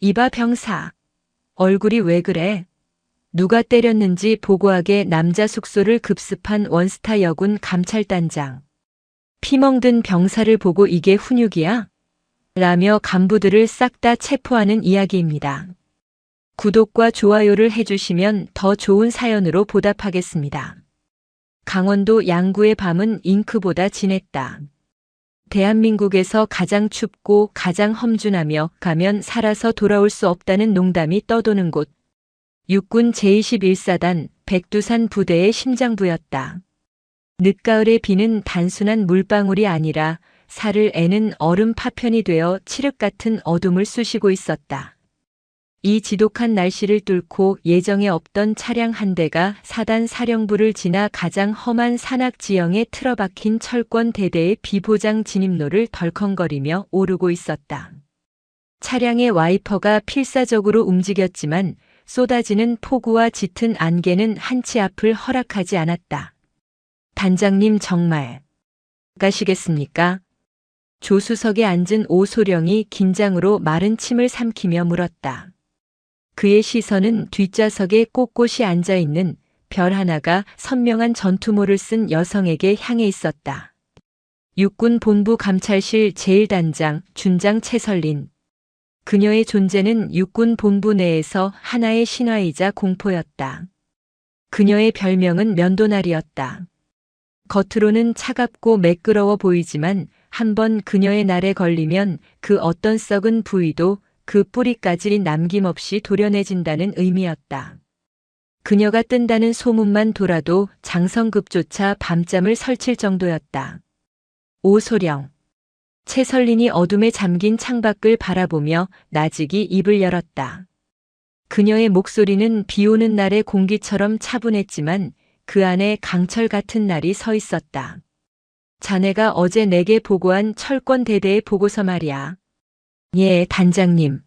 이봐 병사. 얼굴이 왜 그래? 누가 때렸는지 보고하게 남자 숙소를 급습한 원스타 여군 감찰단장. 피멍든 병사를 보고 이게 훈육이야? 라며 간부들을 싹 다 체포하는 이야기입니다. 구독과 좋아요를 해주시면 더 좋은 사연으로 보답하겠습니다. 강원도 양구의 밤은 잉크보다 진했다. 대한민국에서 가장 춥고 가장 험준하며 가면 살아서 돌아올 수 없다는 농담이 떠도는 곳. 육군 제21사단 백두산 부대의 심장부였다. 늦가을의 비는 단순한 물방울이 아니라 살을 애는 얼음 파편이 되어 칠흑 같은 어둠을 쑤시고 있었다. 이 지독한 날씨를 뚫고 예정에 없던 차량 한 대가 사단 사령부를 지나 가장 험한 산악 지형에 틀어박힌 철권 대대의 비보장 진입로를 덜컹거리며 오르고 있었다. 차량의 와이퍼가 필사적으로 움직였지만 쏟아지는 폭우와 짙은 안개는 한치 앞을 허락하지 않았다. 단장님 정말 가시겠습니까? 조수석에 앉은 오소령이 긴장으로 마른 침을 삼키며 물었다. 그의 시선은 뒷좌석에 꼿꼿이 앉아있는 별 하나가 선명한 전투모를 쓴 여성에게 향해 있었다. 육군 본부 감찰실 제1단장 준장 채설린. 그녀의 존재는 육군 본부 내에서 하나의 신화이자 공포였다. 그녀의 별명은 면도날이었다. 겉으로는 차갑고 매끄러워 보이지만 한번 그녀의 날에 걸리면 그 어떤 썩은 부위도 그 뿌리까지 남김없이 도려내진다는 의미였다. 그녀가 뜬다는 소문만 돌아도 장성급조차 밤잠을 설칠 정도였다. 오소령. 채설린이 어둠에 잠긴 창밖을 바라보며 나직이 입을 열었다. 그녀의 목소리는 비오는 날의 공기처럼 차분했지만 그 안에 강철 같은 날이 서 있었다. 자네가 어제 내게 보고한 철권 대대의 보고서 말이야. 예, 단장님.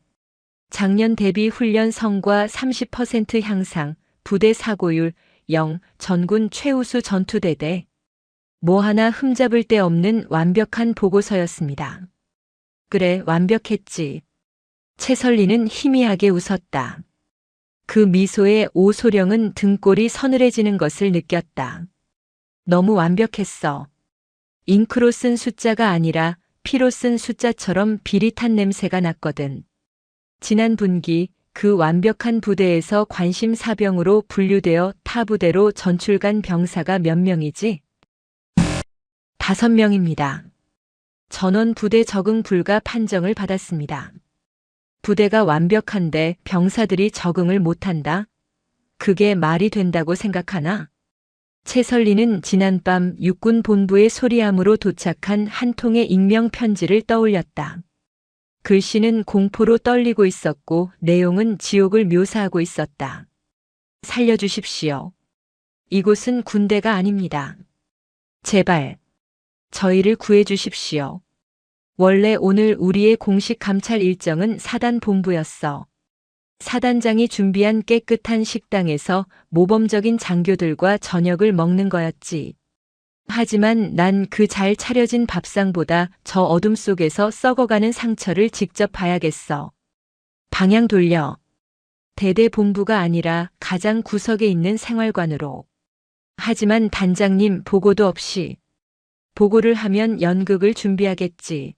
작년 대비 훈련 성과 30% 향상, 부대 사고율 0, 전군 최우수 전투대대. 뭐 하나 흠잡을 데 없는 완벽한 보고서였습니다. 그래, 완벽했지. 채설리는 희미하게 웃었다. 그 미소에 오소령은 등골이 서늘해지는 것을 느꼈다. 너무 완벽했어. 잉크로 쓴 숫자가 아니라 피로 쓴 숫자처럼 비릿한 냄새가 났거든. 지난 분기 그 완벽한 부대에서 관심사병으로 분류되어 타 부대로 전출간 병사가 몇 명이지? 5명입니다. 전원 부대 적응 불가 판정을 받았습니다. 부대가 완벽한데 병사들이 적응을 못한다? 그게 말이 된다고 생각하나? 채설리는 지난밤 육군 본부의 소리함으로 도착한 한 통의 익명 편지를 떠올렸다. 글씨는 공포로 떨리고 있었고 내용은 지옥을 묘사하고 있었다. 살려주십시오. 이곳은 군대가 아닙니다. 제발, 저희를 구해주십시오. 원래 오늘 우리의 공식 감찰 일정은 사단 본부였어. 사단장이 준비한 깨끗한 식당에서 모범적인 장교들과 저녁을 먹는 거였지. 하지만 난 그 잘 차려진 밥상보다 저 어둠 속에서 썩어가는 상처를 직접 봐야겠어. 방향 돌려. 대대 본부가 아니라 가장 구석에 있는 생활관으로. 하지만 단장님 보고도 없이. 보고를 하면 연극을 준비하겠지.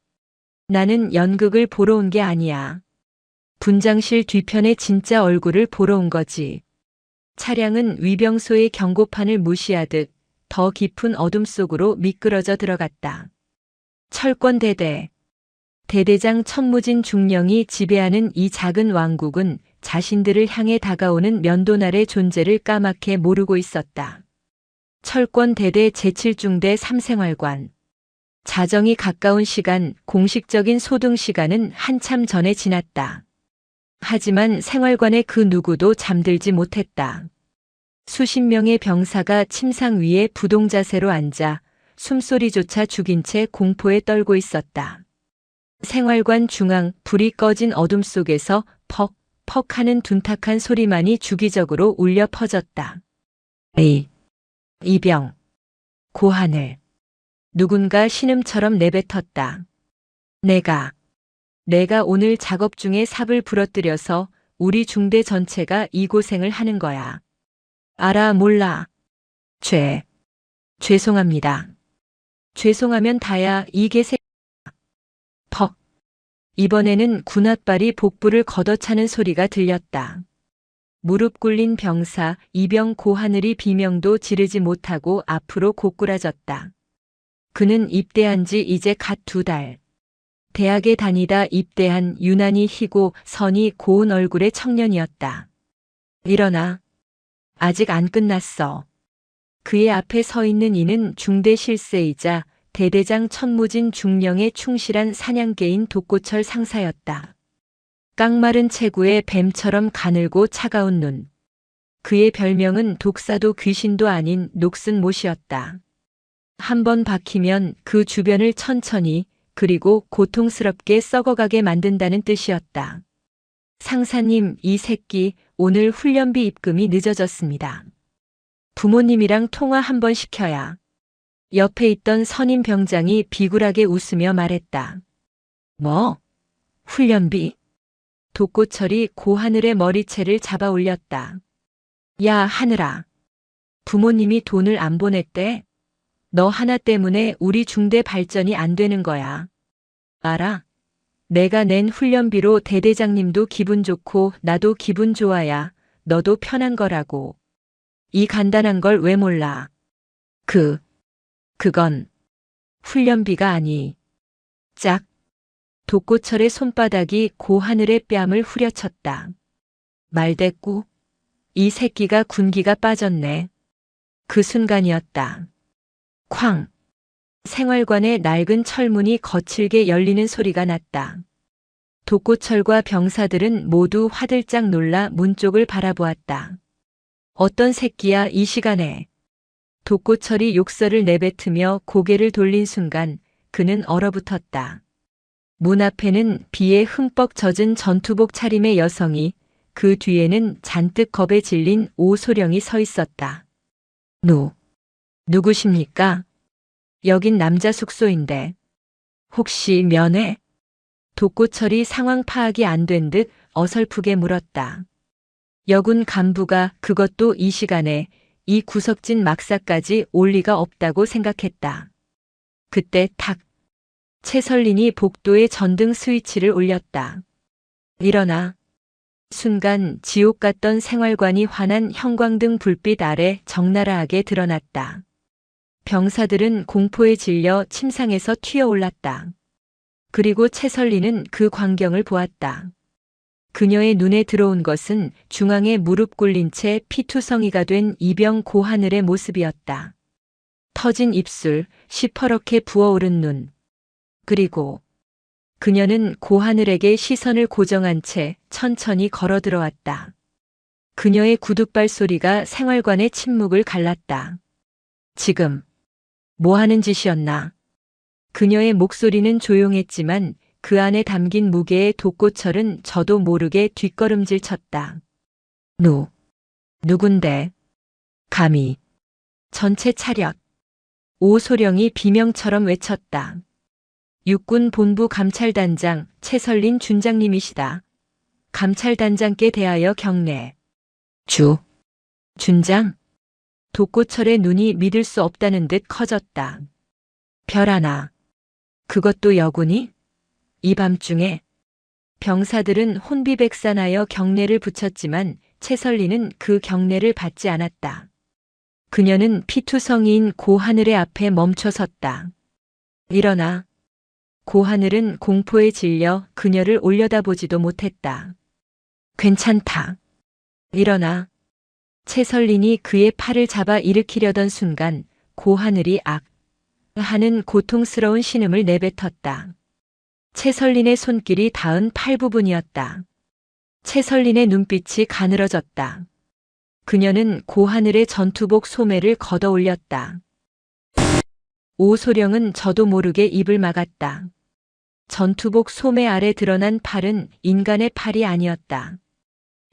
나는 연극을 보러 온 게 아니야. 분장실 뒤편의 진짜 얼굴을 보러 온 거지. 차량은 위병소의 경고판을 무시하듯 더 깊은 어둠 속으로 미끄러져 들어갔다. 철권 대대. 대대장 천무진 중령이 지배하는 이 작은 왕국은 자신들을 향해 다가오는 면도날의 존재를 까맣게 모르고 있었다. 철권 대대 제7중대 3생활관. 자정이 가까운 시간, 공식적인 소등 시간은 한참 전에 지났다. 하지만 생활관의 그 누구도 잠들지 못했다. 수십 명의 병사가 침상 위에 부동자세로 앉아 숨소리조차 죽인 채 공포에 떨고 있었다. 생활관 중앙 불이 꺼진 어둠 속에서 퍽, 퍽 하는 둔탁한 소리만이 주기적으로 울려 퍼졌다. 에이, 이병, 고하늘. 누군가 신음처럼 내뱉었다. 내가 내가 오늘 작업 중에 삽을 부러뜨려서 우리 중대 전체가 이 고생을 하는 거야. 알아, 몰라. 죄송합니다. 죄송하면 다야, 이 개새. 퍽. 이번에는 군홧발이 복부를 걷어차는 소리가 들렸다. 무릎 꿇린 병사 이병 고하늘이 비명도 지르지 못하고 앞으로 고꾸라졌다. 그는 입대한 지 이제 갓 2달. 대학에 다니다 입대한 유난히 희고 선이 고운 얼굴의 청년이었다. 일어나. 아직 안 끝났어. 그의 앞에 서 있는 이는 중대 실세이자 대대장 천무진 중령의 충실한 사냥개인 독고철 상사였다. 깡마른 체구에 뱀처럼 가늘고 차가운 눈. 그의 별명은 독사도 귀신도 아닌 녹슨 못이었다. 한 번 박히면 그 주변을 천천히 그리고 고통스럽게 썩어가게 만든다는 뜻이었다. 상사님, 이 새끼 오늘 훈련비 입금이 늦어졌습니다. 부모님이랑 통화 한번 시켜야. 옆에 있던 선임 병장이 비굴하게 웃으며 말했다. 뭐? 훈련비? 독고철이 고하늘의 머리채를 잡아 올렸다. 야, 하늘아. 부모님이 돈을 안 보냈대? 너 하나 때문에 우리 중대 발전이 안 되는 거야. 알아? 내가 낸 훈련비로 대대장님도 기분 좋고 나도 기분 좋아야 너도 편한 거라고. 이 간단한 걸 왜 몰라? 그건 훈련비가 아니. 짝. 독고철의 손바닥이 고하늘의 뺨을 후려쳤다. 말대꾸. 이 새끼가 군기가 빠졌네. 그 순간이었다. 쾅. 생활관의 낡은 철문이 거칠게 열리는 소리가 났다. 독고철과 병사들은 모두 화들짝 놀라 문 쪽을 바라보았다. 어떤 새끼야, 이 시간에. 독고철이 욕설을 내뱉으며 고개를 돌린 순간 그는 얼어붙었다. 문 앞에는 비에 흠뻑 젖은 전투복 차림의 여성이, 그 뒤에는 잔뜩 겁에 질린 오소령이 서 있었다. 누구십니까? 여긴 남자 숙소인데. 혹시 면회? 독고철이 상황 파악이 안 된 듯 어설프게 물었다. 여군 간부가 그것도 이 시간에 이 구석진 막사까지 올 리가 없다고 생각했다. 그때 탁. 채설린이 복도에 전등 스위치를 올렸다. 일어나. 순간 지옥 같던 생활관이 환한 형광등 불빛 아래 적나라하게 드러났다. 병사들은 공포에 질려 침상에서 튀어올랐다. 그리고 채설린은 그 광경을 보았다. 그녀의 눈에 들어온 것은 중앙에 무릎 꿇린 채 피투성이가 된 이병 고하늘의 모습이었다. 터진 입술, 시퍼렇게 부어오른 눈. 그리고 그녀는 고하늘에게 시선을 고정한 채 천천히 걸어 들어왔다. 그녀의 구둣발 소리가 생활관의 침묵을 갈랐다. 지금 뭐 하는 짓이었나? 그녀의 목소리는 조용했지만 그 안에 담긴 무게의 독고철은 저도 모르게 뒷걸음질 쳤다. 누군데? 감히. 전체 차렷. 오소령이 비명처럼 외쳤다. 육군 본부 감찰단장 채설린 준장님이시다. 감찰단장께 대하여 경례. 준장? 독고철의 눈이 믿을 수 없다는 듯 커졌다. 별 하나. 그것도 여군이? 이 밤중에. 병사들은 혼비백산하여 경례를 붙였지만 채설린은 그 경례를 받지 않았다. 그녀는 피투성이인 고하늘의 앞에 멈춰 섰다. 일어나. 고하늘은 공포에 질려 그녀를 올려다보지도 못했다. 괜찮다. 일어나. 채설린이 그의 팔을 잡아 일으키려던 순간 고하늘이 악 하는 고통스러운 신음을 내뱉었다. 채설린의 손길이 닿은 팔 부분이었다. 채설린의 눈빛이 가늘어졌다. 그녀는 고하늘의 전투복 소매를 걷어 올렸다. 오소령은 저도 모르게 입을 막았다. 전투복 소매 아래 드러난 팔은 인간의 팔이 아니었다.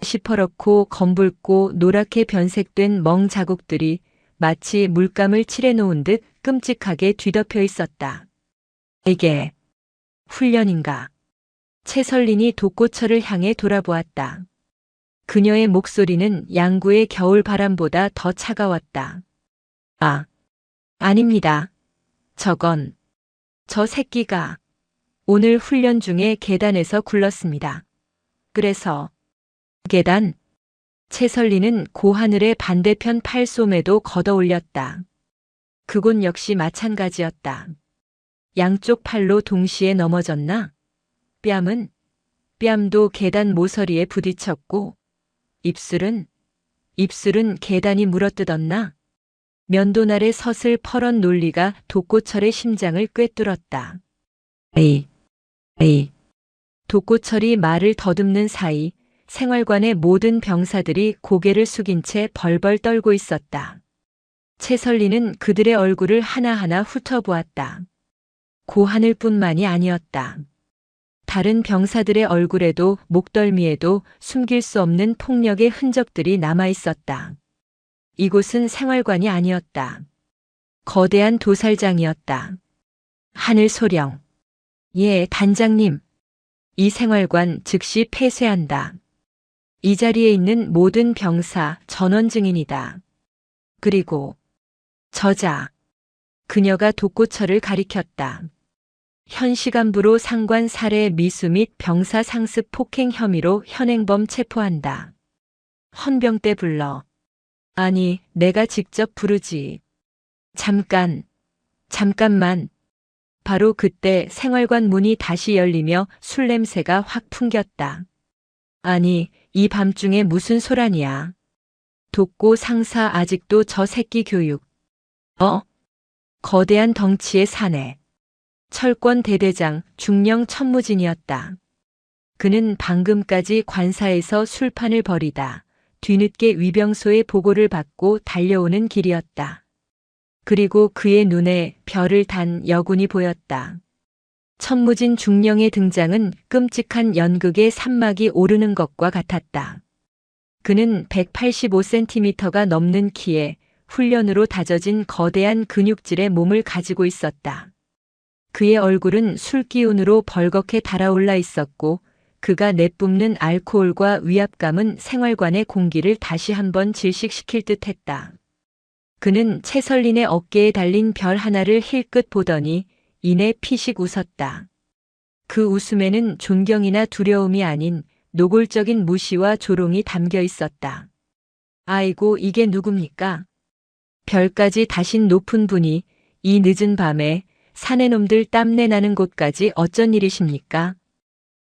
시퍼렇고 검붉고 노랗게 변색된 멍 자국들이 마치 물감을 칠해놓은 듯 끔찍하게 뒤덮여 있었다. 이게 훈련인가? 최설린이 독고철을 향해 돌아보았다. 그녀의 목소리는 양구의 겨울 바람보다 더 차가웠다. 아, 아닙니다. 저 새끼가 오늘 훈련 중에 계단에서 굴렀습니다. 그래서 계단? 최설리는 고하늘의 반대편 팔솜에도 걷어올렸다. 그곳 역시 마찬가지였다. 양쪽 팔로 동시에 넘어졌나? 뺨도 계단 모서리에 부딪혔고, 입술은 계단이 물어뜯었나? 면도날의 서슬 퍼런 논리가 독고철의 심장을 꿰뚫었다. 에이. 독고철이 말을 더듬는 사이 생활관의 모든 병사들이 고개를 숙인 채 벌벌 떨고 있었다. 최설리는 그들의 얼굴을 하나하나 훑어보았다. 고하늘뿐만이 아니었다. 다른 병사들의 얼굴에도 목덜미에도 숨길 수 없는 폭력의 흔적들이 남아 있었다. 이곳은 생활관이 아니었다. 거대한 도살장이었다. 하늘소령. 예, 단장님. 이 생활관 즉시 폐쇄한다. 이 자리에 있는 모든 병사 전원 증인이다. 그리고 저자. 그녀가 독고철을 가리켰다. 현 시간부로 상관 살해 미수 및 병사 상습 폭행 혐의로 현행범 체포한다. 헌병대 불러. 아니, 내가 직접 부르지. 잠깐만. 바로 그때 생활관 문이 다시 열리며 술 냄새가 확 풍겼다. 아니, 이 밤중에 무슨 소란이야. 독고 상사 아직도 저 새끼 교육. 거대한 덩치의 사내. 철권 대대장 중령 천무진이었다. 그는 방금까지 관사에서 술판을 벌이다 뒤늦게 위병소의 보고를 받고 달려오는 길이었다. 그리고 그의 눈에 별을 단 여군이 보였다. 천무진 중령의 등장은 끔찍한 연극의 산막이 오르는 것과 같았다. 그는 185cm가 넘는 키에 훈련으로 다져진 거대한 근육질의 몸을 가지고 있었다. 그의 얼굴은 술기운으로 벌겋게 달아올라 있었고 그가 내뿜는 알코올과 위압감은 생활관의 공기를 다시 한번 질식시킬 듯했다. 그는 최설린의 어깨에 달린 별 하나를 힐끗 보더니 이내 피식 웃었다. 그 웃음에는 존경이나 두려움이 아닌 노골적인 무시와 조롱이 담겨 있었다. 아이고, 이게 누굽니까? 별까지 다신 높은 분이 이 늦은 밤에 사내놈들 땀내 나는 곳까지 어쩐 일이십니까?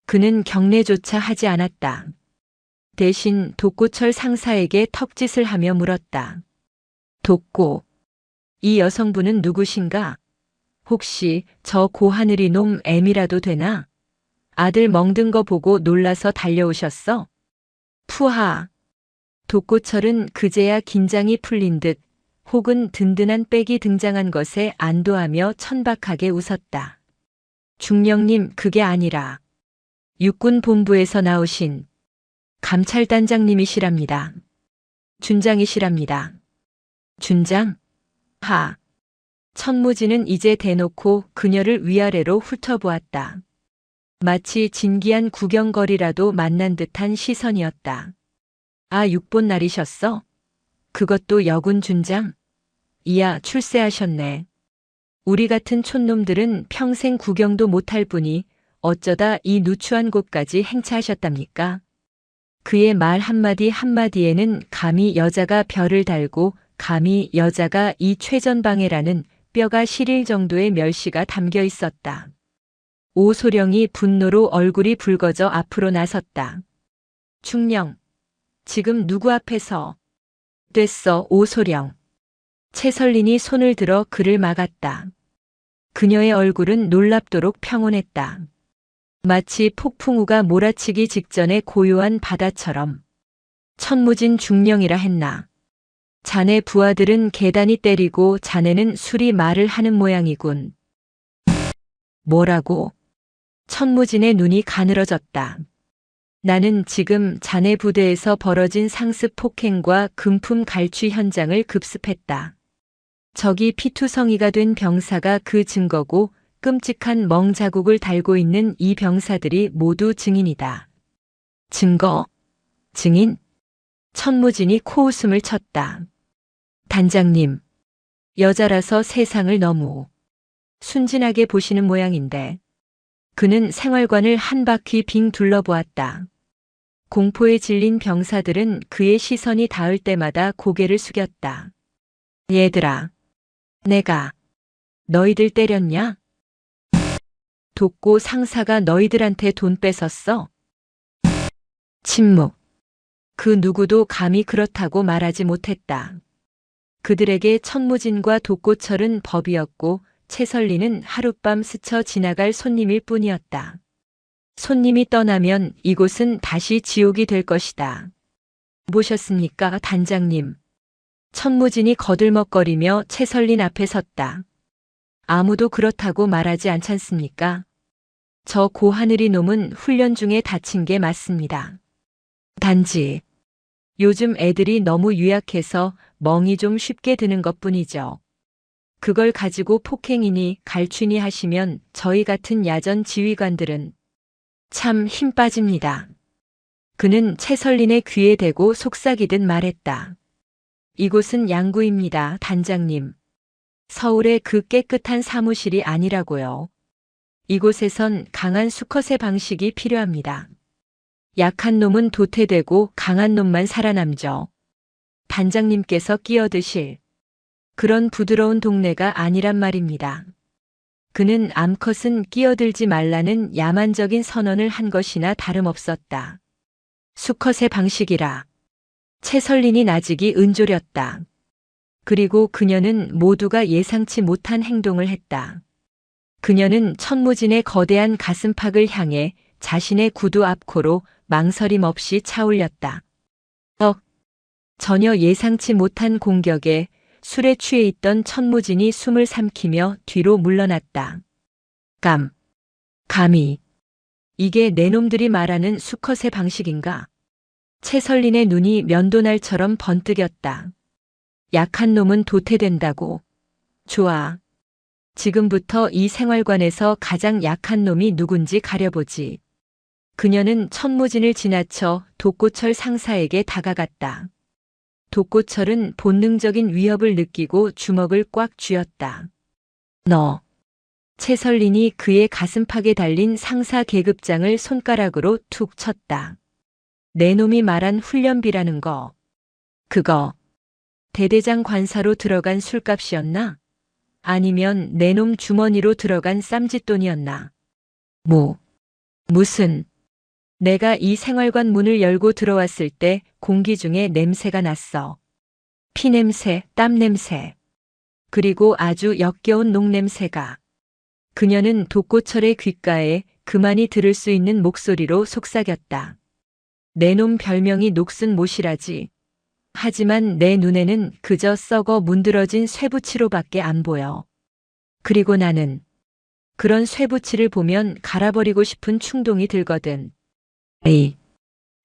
그는 경례조차 하지 않았다. 대신 독고철 상사에게 턱짓을 하며 물었다. 독고, 이 여성분은 누구신가? 혹시 저 고하늘이 놈 애미라도 되나? 아들 멍든 거 보고 놀라서 달려오셨어? 푸하. 독고철은 그제야 긴장이 풀린 듯 혹은 든든한 백이 등장한 것에 안도하며 천박하게 웃었다. 중령님, 그게 아니라 육군본부에서 나오신 감찰단장님이시랍니다. 준장이시랍니다. 준장? 하. 천무진은 이제 대놓고 그녀를 위아래로 훑어보았다. 마치 진기한 구경거리라도 만난 듯한 시선이었다. 아, 육본 날이셨어? 그것도 여군 준장? 이야, 출세하셨네. 우리 같은 촌놈들은 평생 구경도 못할 분이 어쩌다 이 누추한 곳까지 행차하셨답니까? 그의 말 한마디 한마디에는 감히 여자가 별을 달고 감히 여자가 이 최전방해라는 뼈가 시릴 정도의 멸시가 담겨 있었다. 오소령이 분노로 얼굴이 붉어져 앞으로 나섰다. 중령, 지금 누구 앞에서? 됐어, 오소령. 최설린이 손을 들어 그를 막았다. 그녀의 얼굴은 놀랍도록 평온했다. 마치 폭풍우가 몰아치기 직전의 고요한 바다처럼. 천무진 중령이라 했나. 자네 부하들은 계단이 때리고 자네는 술이 말을 하는 모양이군. 뭐라고? 천무진의 눈이 가늘어졌다. 나는 지금 자네 부대에서 벌어진 상습 폭행과 금품 갈취 현장을 급습했다. 적이 피투성이가 된 병사가 그 증거고 끔찍한 멍자국을 달고 있는 이 병사들이 모두 증인이다. 증거? 증인? 천무진이 코웃음을 쳤다. 단장님, 여자라서 세상을 너무 순진하게 보시는 모양인데. 그는 생활관을 한 바퀴 빙 둘러보았다. 공포에 질린 병사들은 그의 시선이 닿을 때마다 고개를 숙였다. 얘들아, 내가 너희들 때렸냐? 돕고 상사가 너희들한테 돈 뺏었어? 침묵. 그 누구도 감히 그렇다고 말하지 못했다. 그들에게 천무진과 독고철은 법이었고 채설리는 하룻밤 스쳐 지나갈 손님일 뿐이었다. 손님이 떠나면 이곳은 다시 지옥이 될 것이다. 보셨습니까, 단장님? 천무진이 거들먹거리며 채설린 앞에 섰다. 아무도 그렇다고 말하지 않잖습니까? 저 고하늘이 놈은 훈련 중에 다친 게 맞습니다. 단지 요즘 애들이 너무 유약해서 멍이 좀 쉽게 드는 것뿐이죠. 그걸 가지고 폭행이니 갈취니 하시면 저희 같은 야전 지휘관들은 참 힘 빠집니다. 그는 채설린의 귀에 대고 속삭이듯 말했다. 이곳은 양구입니다, 단장님. 서울의 그 깨끗한 사무실이 아니라고요. 이곳에선 강한 수컷의 방식이 필요합니다. 약한 놈은 도태되고 강한 놈만 살아남죠. 단장님께서 끼어드실 그런 부드러운 동네가 아니란 말입니다. 그는 암컷은 끼어들지 말라는 야만적인 선언을 한 것이나 다름없었다. 수컷의 방식이라. 채설린이 나직이 은졸였다. 그리고 그녀는 모두가 예상치 못한 행동을 했다. 그녀는 천무진의 거대한 가슴팍을 향해 자신의 구두 앞코로 망설임 없이 차올렸다. 전혀 예상치 못한 공격에 술에 취해 있던 천무진이 숨을 삼키며 뒤로 물러났다. 감히. 이게 내 놈들이 말하는 수컷의 방식인가? 채설린의 눈이 면도날처럼 번뜩였다. 약한 놈은 도태된다고. 좋아. 지금부터 이 생활관에서 가장 약한 놈이 누군지 가려보지. 그녀는 천무진을 지나쳐 독고철 상사에게 다가갔다. 독고철은 본능적인 위협을 느끼고 주먹을 꽉 쥐었다. 너. 채설린이 그의 가슴팍에 달린 상사 계급장을 손가락으로 툭 쳤다. 내 놈이 말한 훈련비라는 거. 그거 대대장 관사로 들어간 술값이었나? 아니면 내 놈 주머니로 들어간 쌈짓돈이었나? 무슨. 내가 이 생활관 문을 열고 들어왔을 때 공기 중에 냄새가 났어. 피냄새, 땀냄새. 그리고 아주 역겨운 녹냄새가. 그녀는 독고철의 귓가에 그만이 들을 수 있는 목소리로 속삭였다. 내 놈 별명이 녹슨 못이라지. 하지만 내 눈에는 그저 썩어 문드러진 쇠붙이로밖에 안 보여. 그리고 나는 그런 쇠붙이를 보면 갈아버리고 싶은 충동이 들거든.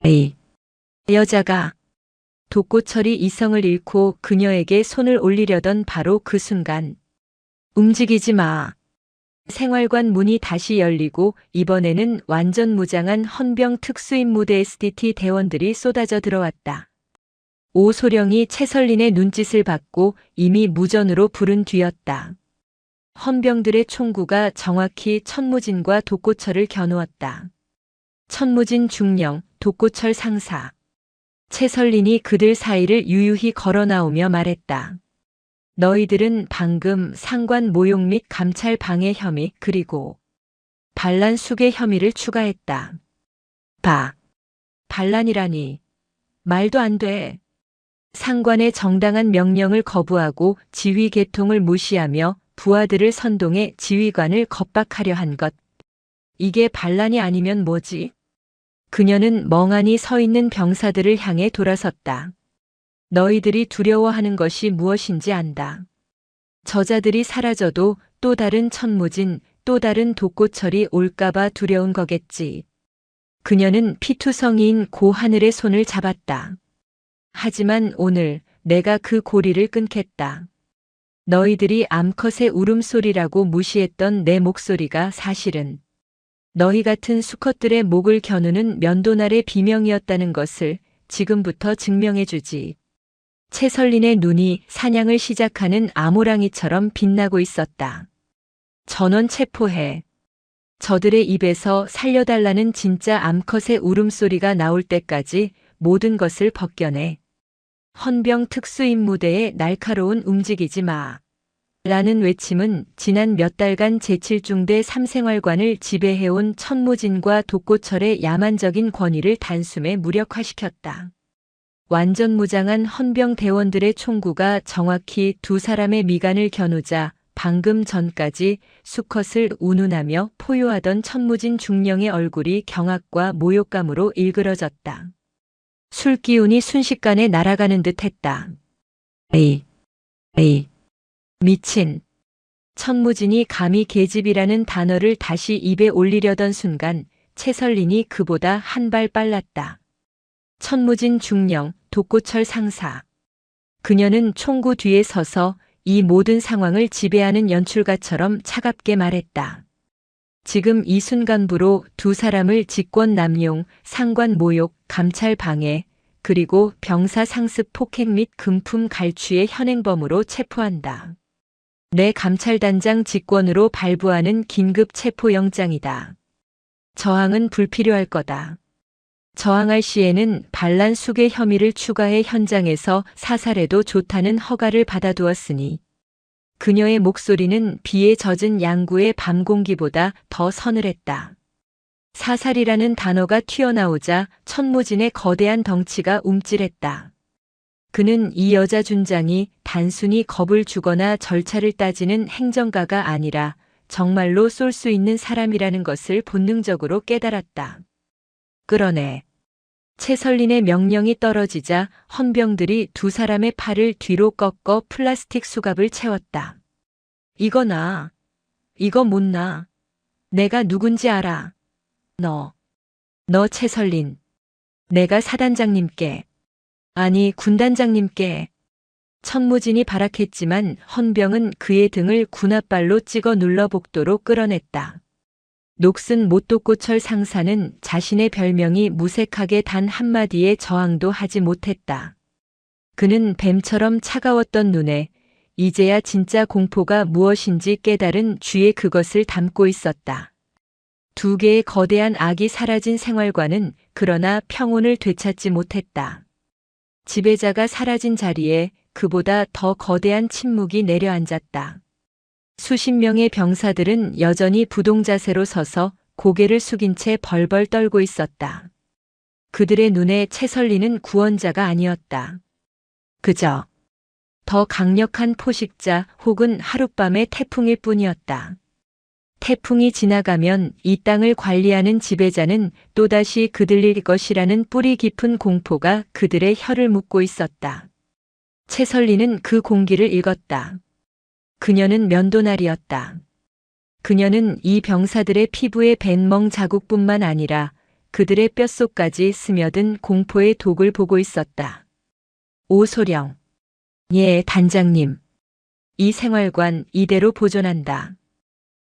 에이. 여자가. 독고철이 이성을 잃고 그녀에게 손을 올리려던 바로 그 순간. 움직이지 마. 생활관 문이 다시 열리고 이번에는 완전 무장한 헌병 특수임무대 SDT 대원들이 쏟아져 들어왔다. 오소령이 채설린의 눈짓을 받고 이미 무전으로 부른 뒤였다. 헌병들의 총구가 정확히 천무진과 독고철을 겨누었다. 천무진 중령, 독고철 상사. 채설린이 그들 사이를 유유히 걸어 나오며 말했다. 너희들은 방금 상관 모욕 및 감찰 방해 혐의 그리고 반란 수괴 혐의를 추가했다. 반란이라니. 말도 안 돼. 상관의 정당한 명령을 거부하고 지휘 계통을 무시하며 부하들을 선동해 지휘관을 겁박하려 한 것. 이게 반란이 아니면 뭐지? 그녀는 멍하니 서 있는 병사들을 향해 돌아섰다. 너희들이 두려워하는 것이 무엇인지 안다. 저자들이 사라져도 또 다른 천무진, 또 다른 독고철이 올까봐 두려운 거겠지. 그녀는 피투성이인 고하늘의 손을 잡았다. 하지만 오늘 내가 그 고리를 끊겠다. 너희들이 암컷의 울음소리라고 무시했던 내 목소리가 사실은 너희 같은 수컷들의 목을 겨누는 면도날의 비명이었다는 것을 지금부터 증명해주지. 채설린의 눈이 사냥을 시작하는 아모랑이처럼 빛나고 있었다. 전원 체포해. 저들의 입에서 살려달라는 진짜 암컷의 울음소리가 나올 때까지 모든 것을 벗겨내. 헌병 특수임무대의 날카로운 움직이지 마. 라는 외침은 지난 몇 달간 제7중대 3생활관을 지배해온 천무진과 독고철의 야만적인 권위를 단숨에 무력화시켰다. 완전 무장한 헌병 대원들의 총구가 정확히 두 사람의 미간을 겨누자 방금 전까지 수컷을 운운하며 포효하던 천무진 중령의 얼굴이 경악과 모욕감으로 일그러졌다. 술기운이 순식간에 날아가는 듯 했다. 에이. 미친. 천무진이 감히 계집이라는 단어를 다시 입에 올리려던 순간 채설린이 그보다 한 발 빨랐다. 천무진 중령, 독고철 상사. 그녀는 총구 뒤에 서서 이 모든 상황을 지배하는 연출가처럼 차갑게 말했다. 지금 이 순간부로 두 사람을 직권 남용, 상관 모욕, 감찰 방해, 그리고 병사 상습 폭행 및 금품 갈취의 현행범으로 체포한다. 내 감찰단장 직권으로 발부하는 긴급 체포영장이다. 저항은 불필요할 거다. 저항할 시에는 반란 수괴 혐의를 추가해 현장에서 사살해도 좋다는 허가를 받아두었으니 그녀의 목소리는 비에 젖은 양구의 밤 공기보다 더 서늘했다. 사살이라는 단어가 튀어나오자 천무진의 거대한 덩치가 움찔했다. 그는 이 여자 준장이 단순히 겁을 주거나 절차를 따지는 행정가가 아니라 정말로 쏠 수 있는 사람이라는 것을 본능적으로 깨달았다. 끌어내. 채설린의 명령이 떨어지자 헌병들이 두 사람의 팔을 뒤로 꺾어 플라스틱 수갑을 채웠다. 이거 나. 이거 못 나. 내가 누군지 알아. 너 채설린. 내가 사단장님께. 아니 군단장님께. 천무진이 발악했지만 헌병은 그의 등을 군홧발로 찍어 눌러 복도로 끌어냈다. 녹슨 못독고철 상사는 자신의 별명이 무색하게 단 한마디의 저항도 하지 못했다. 그는 뱀처럼 차가웠던 눈에 이제야 진짜 공포가 무엇인지 깨달은 쥐에 그것을 담고 있었다. 두 개의 거대한 악이 사라진 생활관은 그러나 평온을 되찾지 못했다. 지배자가 사라진 자리에 그보다 더 거대한 침묵이 내려앉았다. 수십 명의 병사들은 여전히 부동자세로 서서 고개를 숙인 채 벌벌 떨고 있었다. 그들의 눈에 채설린은 구원자가 아니었다. 그저 더 강력한 포식자 혹은 하룻밤의 태풍일 뿐이었다. 태풍이 지나가면 이 땅을 관리하는 지배자는 또다시 그들일 것이라는 뿌리 깊은 공포가 그들의 혀를 묶고 있었다. 채설린은 그 공기를 읽었다. 그녀는 면도날이었다. 그녀는 이 병사들의 피부에 밴 멍 자국뿐만 아니라 그들의 뼛속까지 스며든 공포의 독을 보고 있었다. 오소령. 예, 단장님. 이 생활관 이대로 보존한다.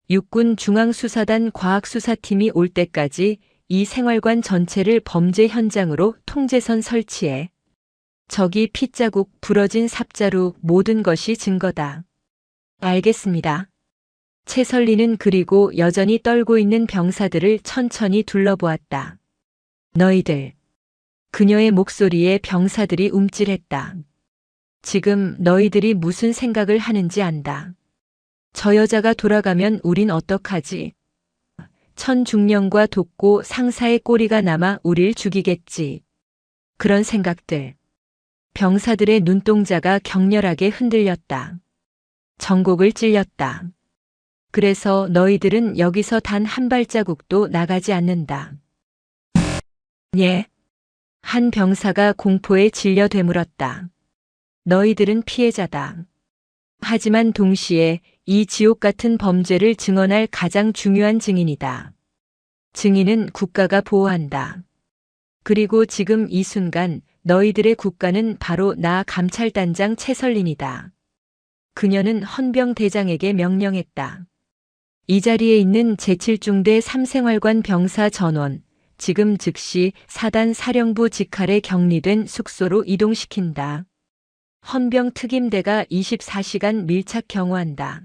육군 중앙수사단 과학수사팀이 올 때까지 이 생활관 전체를 범죄 현장으로 통제선 설치해. 저기 핏자국, 부러진 삽자루 모든 것이 증거다. 알겠습니다. 채설린은 그리고 여전히 떨고 있는 병사들을 천천히 둘러보았다. 너희들. 그녀의 목소리에 병사들이 움찔했다. 지금 너희들이 무슨 생각을 하는지 안다. 저 여자가 돌아가면 우린 어떡하지? 천중령과 돕고 상사의 꼬리가 남아 우릴 죽이겠지. 그런 생각들. 병사들의 눈동자가 격렬하게 흔들렸다. 전곡을 찔렸다. 그래서 너희들은 여기서 단 한 발자국도 나가지 않는다. 예. 한 병사가 공포에 질려 되물었다. 너희들은 피해자다. 하지만 동시에 이 지옥 같은 범죄를 증언할 가장 중요한 증인이다. 증인은 국가가 보호한다. 그리고 지금 이 순간 너희들의 국가는 바로 나 감찰단장 채설린이다. 그녀는 헌병대장에게 명령했다. 이 자리에 있는 제7중대 삼생활관 병사 전원, 지금 즉시 사단 사령부 직할에 격리된 숙소로 이동시킨다. 헌병 특임대가 24시간 밀착 경호한다.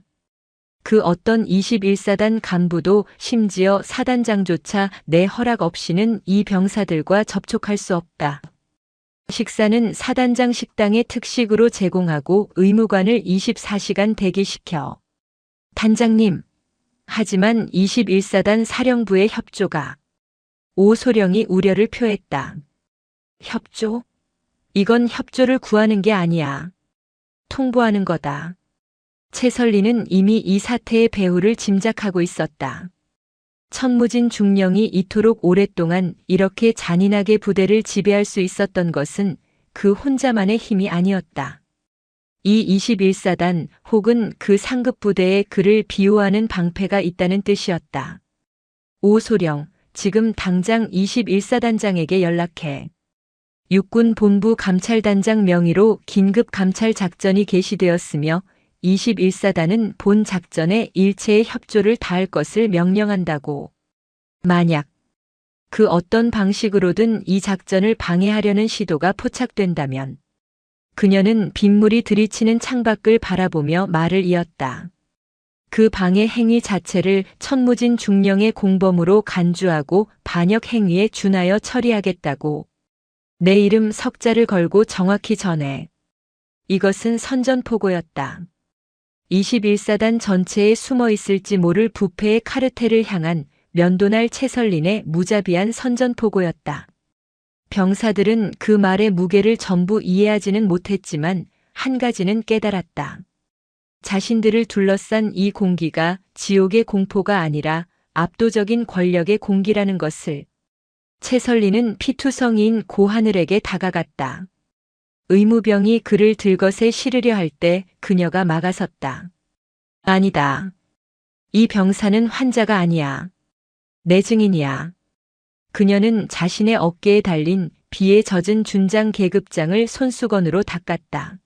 그 어떤 21사단 간부도 심지어 사단장조차 내 허락 없이는 이 병사들과 접촉할 수 없다. 식사는 사단장 식당의 특식으로 제공하고 의무관을 24시간 대기시켜. 단장님. 하지만 21사단 사령부의 협조가. 오소령이 우려를 표했다. 협조? 이건 협조를 구하는 게 아니야. 통보하는 거다. 최설리는 이미 이 사태의 배후를 짐작하고 있었다. 천무진 중령이 이토록 오랫동안 이렇게 잔인하게 부대를 지배할 수 있었던 것은 그 혼자만의 힘이 아니었다. 이 21사단 혹은 그 상급 부대에 그를 비호하는 방패가 있다는 뜻이었다. 오소령, 지금 당장 21사단장에게 연락해. 육군본부 감찰단장 명의로 긴급 감찰 작전이 개시되었으며 21사단은 본 작전에 일체의 협조를 다할 것을 명령한다고. 만약 그 어떤 방식으로든 이 작전을 방해하려는 시도가 포착된다면 그녀는 빗물이 들이치는 창밖을 바라보며 말을 이었다. 그 방해 행위 자체를 천무진 중령의 공범으로 간주하고 반역 행위에 준하여 처리하겠다고. 내 이름 석자를 걸고 정확히 전해. 이것은 선전포고였다. 21사단 전체에 숨어 있을지 모를 부패의 카르텔을 향한 면도날 최설린의 무자비한 선전포고였다. 병사들은 그 말의 무게를 전부 이해하지는 못했지만 한 가지는 깨달았다. 자신들을 둘러싼 이 공기가 지옥의 공포가 아니라 압도적인 권력의 공기라는 것을. 최설린은 피투성이인 고하늘에게 다가갔다. 의무병이 그를 들것에 실으려 할 때 그녀가 막아섰다. 아니다. 이 병사는 환자가 아니야. 내 증인이야. 그녀는 자신의 어깨에 달린 비에 젖은 준장 계급장을 손수건으로 닦았다.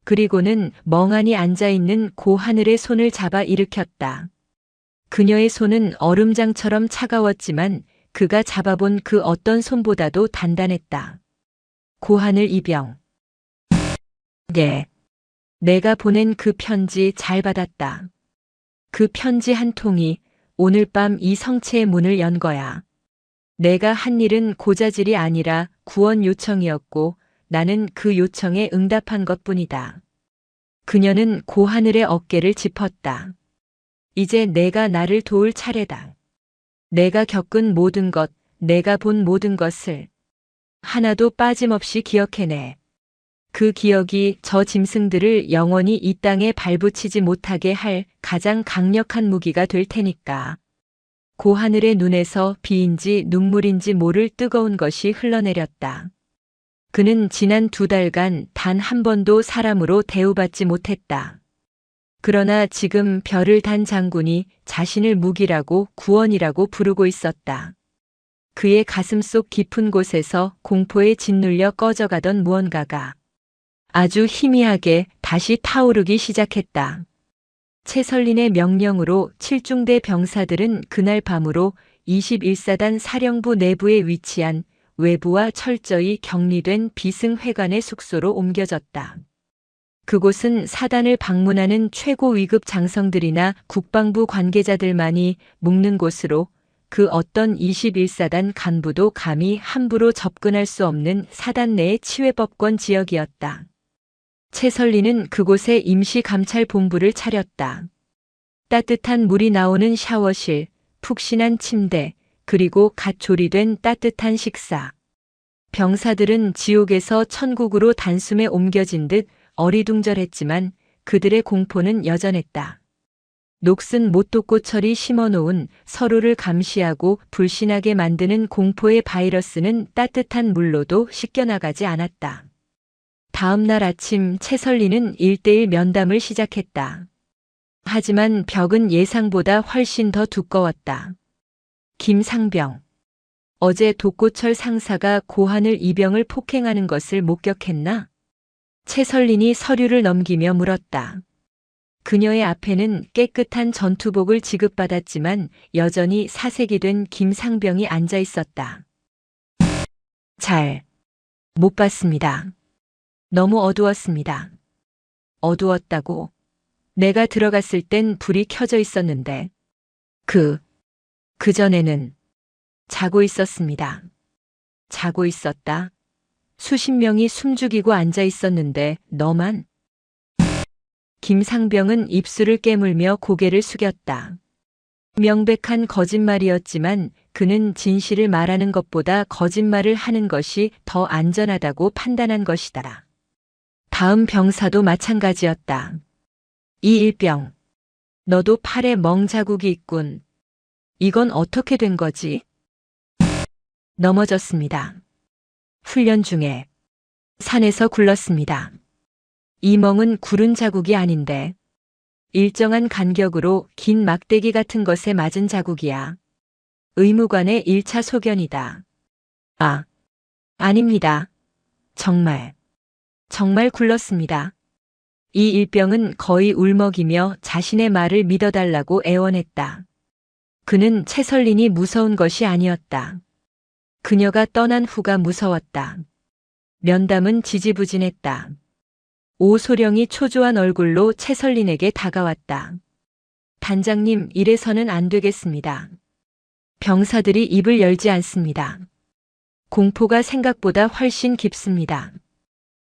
그리고는 멍하니 앉아있는 고하늘의 손을 잡아 일으켰다. 그녀의 손은 얼음장처럼 차가웠지만 그가 잡아본 그 어떤 손보다도 단단했다. 고하늘 이병. 네. 내가 보낸 그 편지 잘 받았다. 그 편지 한 통이 오늘 밤 이 성체의 문을 연 거야. 내가 한 일은 고자질이 아니라 구원 요청이었고 나는 그 요청에 응답한 것뿐이다. 그녀는 고하늘의 어깨를 짚었다. 이제 내가 나를 도울 차례다. 내가 겪은 모든 것, 내가 본 모든 것을 하나도 빠짐없이 기억해내. 그 기억이 저 짐승들을 영원히 이 땅에 발붙이지 못하게 할 가장 강력한 무기가 될 테니까. 고하늘의 눈에서 비인지 눈물인지 모를 뜨거운 것이 흘러내렸다. 그는 지난 2달간 단 한 번도 사람으로 대우받지 못했다. 그러나 지금 별을 단 장군이 자신을 무기라고 구원이라고 부르고 있었다. 그의 가슴속 깊은 곳에서 공포에 짓눌려 꺼져가던 무언가가 아주 희미하게 다시 타오르기 시작했다. 최설린의 명령으로 7중대 병사들은 그날 밤으로 21사단 사령부 내부에 위치한 외부와 철저히 격리된 비승회관의 숙소로 옮겨졌다. 그곳은 사단을 방문하는 최고 위급 장성들이나 국방부 관계자들만이 묵는 곳으로 그 어떤 21사단 간부도 감히 함부로 접근할 수 없는 사단 내의 치외법권 지역이었다. 최설리는 그곳에 임시감찰본부를 차렸다. 따뜻한 물이 나오는 샤워실, 푹신한 침대, 그리고 갓 조리된 따뜻한 식사. 병사들은 지옥에서 천국으로 단숨에 옮겨진 듯 어리둥절했지만 그들의 공포는 여전했다. 녹슨 못독고철이 심어놓은 서로를 감시하고 불신하게 만드는 공포의 바이러스는 따뜻한 물로도 씻겨나가지 않았다. 다음 날 아침 최설리는 1:1 면담을 시작했다. 하지만 벽은 예상보다 훨씬 더 두꺼웠다. 김상병. 어제 독고철 상사가 고하늘 이병을 폭행하는 것을 목격했나? 최설린이 서류를 넘기며 물었다. 그녀의 앞에는 깨끗한 전투복을 지급받았지만 여전히 사색이 된 김상병이 앉아 있었다. 잘 못 봤습니다. 너무 어두웠습니다. 어두웠다고. 내가 들어갔을 땐 불이 켜져 있었는데 그전에는 자고 있었습니다. 자고 있었다. 수십 명이 숨죽이고 앉아 있었는데 너만. 김상병은 입술을 깨물며 고개를 숙였다. 명백한 거짓말이었지만 그는 진실을 말하는 것보다 거짓말을 하는 것이 더 안전하다고 판단한 것이다. 다음 병사도 마찬가지였다. 이일병. 너도 팔에 멍자국이 있군. 이건 어떻게 된 거지? 넘어졌습니다. 훈련 중에 산에서 굴렀습니다. 이 멍은 구른 자국이 아닌데 일정한 간격으로 긴 막대기 같은 것에 맞은 자국이야. 의무관의 1차 소견이다. 아, 아닙니다. 정말 굴렀습니다. 이 일병은 거의 울먹이며 자신의 말을 믿어달라고 애원했다. 그는 채설린이 무서운 것이 아니었다. 그녀가 떠난 후가 무서웠다. 면담은 지지부진했다. 오소령이 초조한 얼굴로 채설린에게 다가왔다. 단장님, 이래서는 안 되겠습니다. 병사들이 입을 열지 않습니다. 공포가 생각보다 훨씬 깊습니다.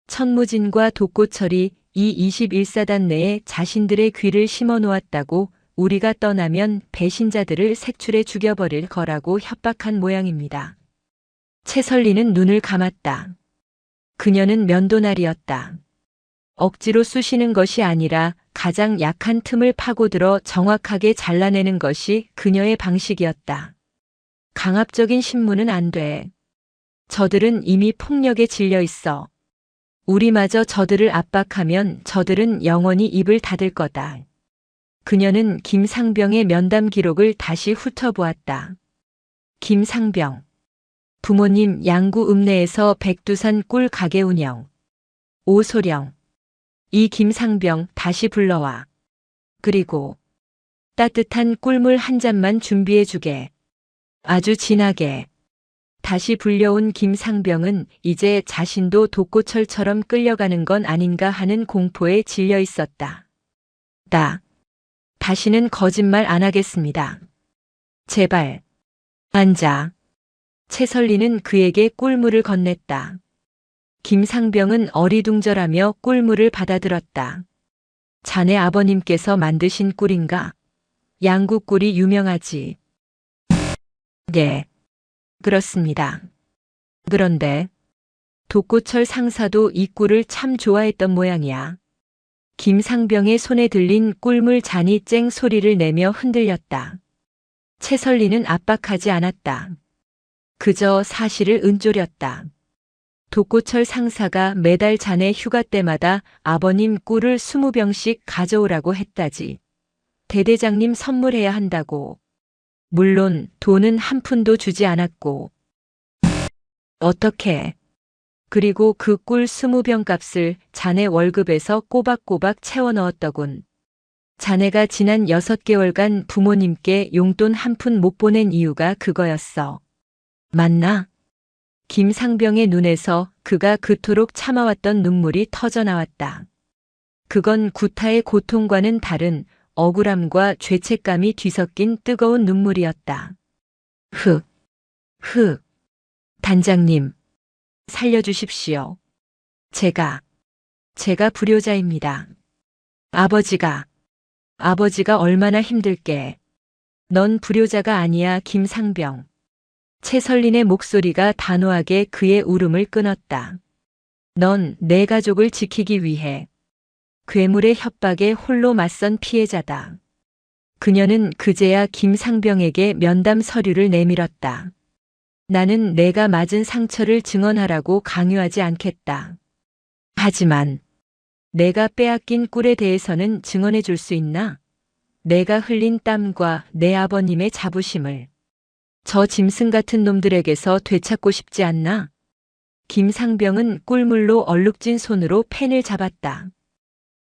천무진과 독고철이 이 21사단 내에 자신들의 귀를 심어 놓았다고 우리가 떠나면 배신자들을 색출해 죽여버릴 거라고 협박한 모양입니다. 채설리는 눈을 감았다. 그녀는 면도날이었다. 억지로 쑤시는 것이 아니라 가장 약한 틈을 파고들어 정확하게 잘라내는 것이 그녀의 방식이었다. 강압적인 신문은 안 돼. 저들은 이미 폭력에 질려 있어. 우리마저 저들을 압박하면 저들은 영원히 입을 닫을 거다. 그녀는 김상병의 면담 기록을 다시 훑어보았다. 김상병. 부모님 양구 읍내에서 백두산 꿀 가게 운영. 오소령. 이 김상병 다시 불러와. 그리고 따뜻한 꿀물 한 잔만 준비해 주게. 아주 진하게. 다시 불려온 김상병은 이제 자신도 독고철처럼 끌려가는 건 아닌가 하는 공포에 질려 있었다. 다시는 거짓말 안 하겠습니다. 제발. 앉아. 채설리는 그에게 꿀물을 건넸다. 김상병은 어리둥절하며 꿀물을 받아들었다. 자네 아버님께서 만드신 꿀인가? 양구 꿀이 유명하지. 네. 그렇습니다. 그런데 독고철 상사도 이 꿀을 참 좋아했던 모양이야. 김상병의 손에 들린 꿀물 잔이 쨍 소리를 내며 흔들렸다. 채설리는 압박하지 않았다. 그저 사실을 은조렸다. 독고철 상사가 매달 자네 휴가 때마다 아버님 꿀을 20병씩 가져오라고 했다지. 대대장님 선물해야 한다고. 물론 돈은 한 푼도 주지 않았고. 어떻게? 그리고 그 꿀 20병 값을 자네 월급에서 꼬박꼬박 채워 넣었더군. 자네가 지난 6개월간 부모님께 용돈 한 푼 못 보낸 이유가 그거였어. 맞나? 김상병의 눈에서 그가 그토록 참아왔던 눈물이 터져나왔다. 그건 구타의 고통과는 다른 억울함과 죄책감이 뒤섞인 뜨거운 눈물이었다. 단장님, 살려주십시오. 제가 불효자입니다. 아버지가 얼마나 힘들게. 넌 불효자가 아니야, 김상병. 채설린의 목소리가 단호하게 그의 울음을 끊었다. 넌 내 가족을 지키기 위해 괴물의 협박에 홀로 맞선 피해자다. 그녀는 그제야 김상병에게 면담 서류를 내밀었다. 나는 내가 맞은 상처를 증언하라고 강요하지 않겠다. 하지만 내가 빼앗긴 꿀에 대해서는 증언해 줄 수 있나? 내가 흘린 땀과 내 아버님의 자부심을. 저 짐승 같은 놈들에게서 되찾고 싶지 않나? 김상병은 꿀물로 얼룩진 손으로 펜을 잡았다.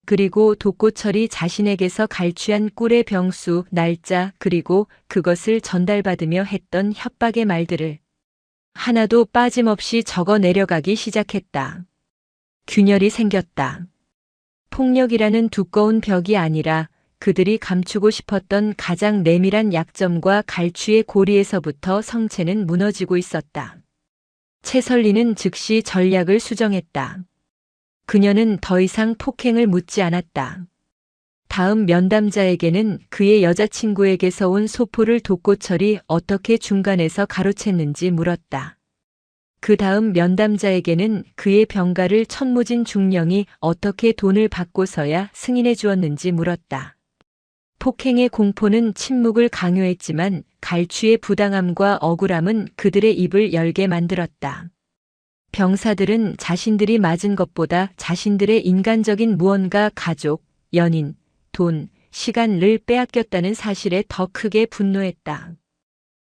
그리고 독고철이 자신에게서 갈취한 꿀의 병수, 날짜, 그리고 그것을 전달받으며 했던 협박의 말들을 하나도 빠짐없이 적어 내려가기 시작했다. 균열이 생겼다. 폭력이라는 두꺼운 벽이 아니라 그들이 감추고 싶었던 가장 내밀한 약점과 갈취의 고리에서부터 성체는 무너지고 있었다. 채설리는 즉시 전략을 수정했다. 그녀는 더 이상 폭행을 묻지 않았다. 다음 면담자에게는 그의 여자친구에게서 온 소포를 독고철이 어떻게 중간에서 가로챘는지 물었다. 그 다음 면담자에게는 그의 병가를 천무진 중령이 어떻게 돈을 받고서야 승인해 주었는지 물었다. 폭행의 공포는 침묵을 강요했지만 갈취의 부당함과 억울함은 그들의 입을 열게 만들었다. 병사들은 자신들이 맞은 것보다 자신들의 인간적인 무언가 가족, 연인, 돈, 시간을 빼앗겼다는 사실에 더 크게 분노했다.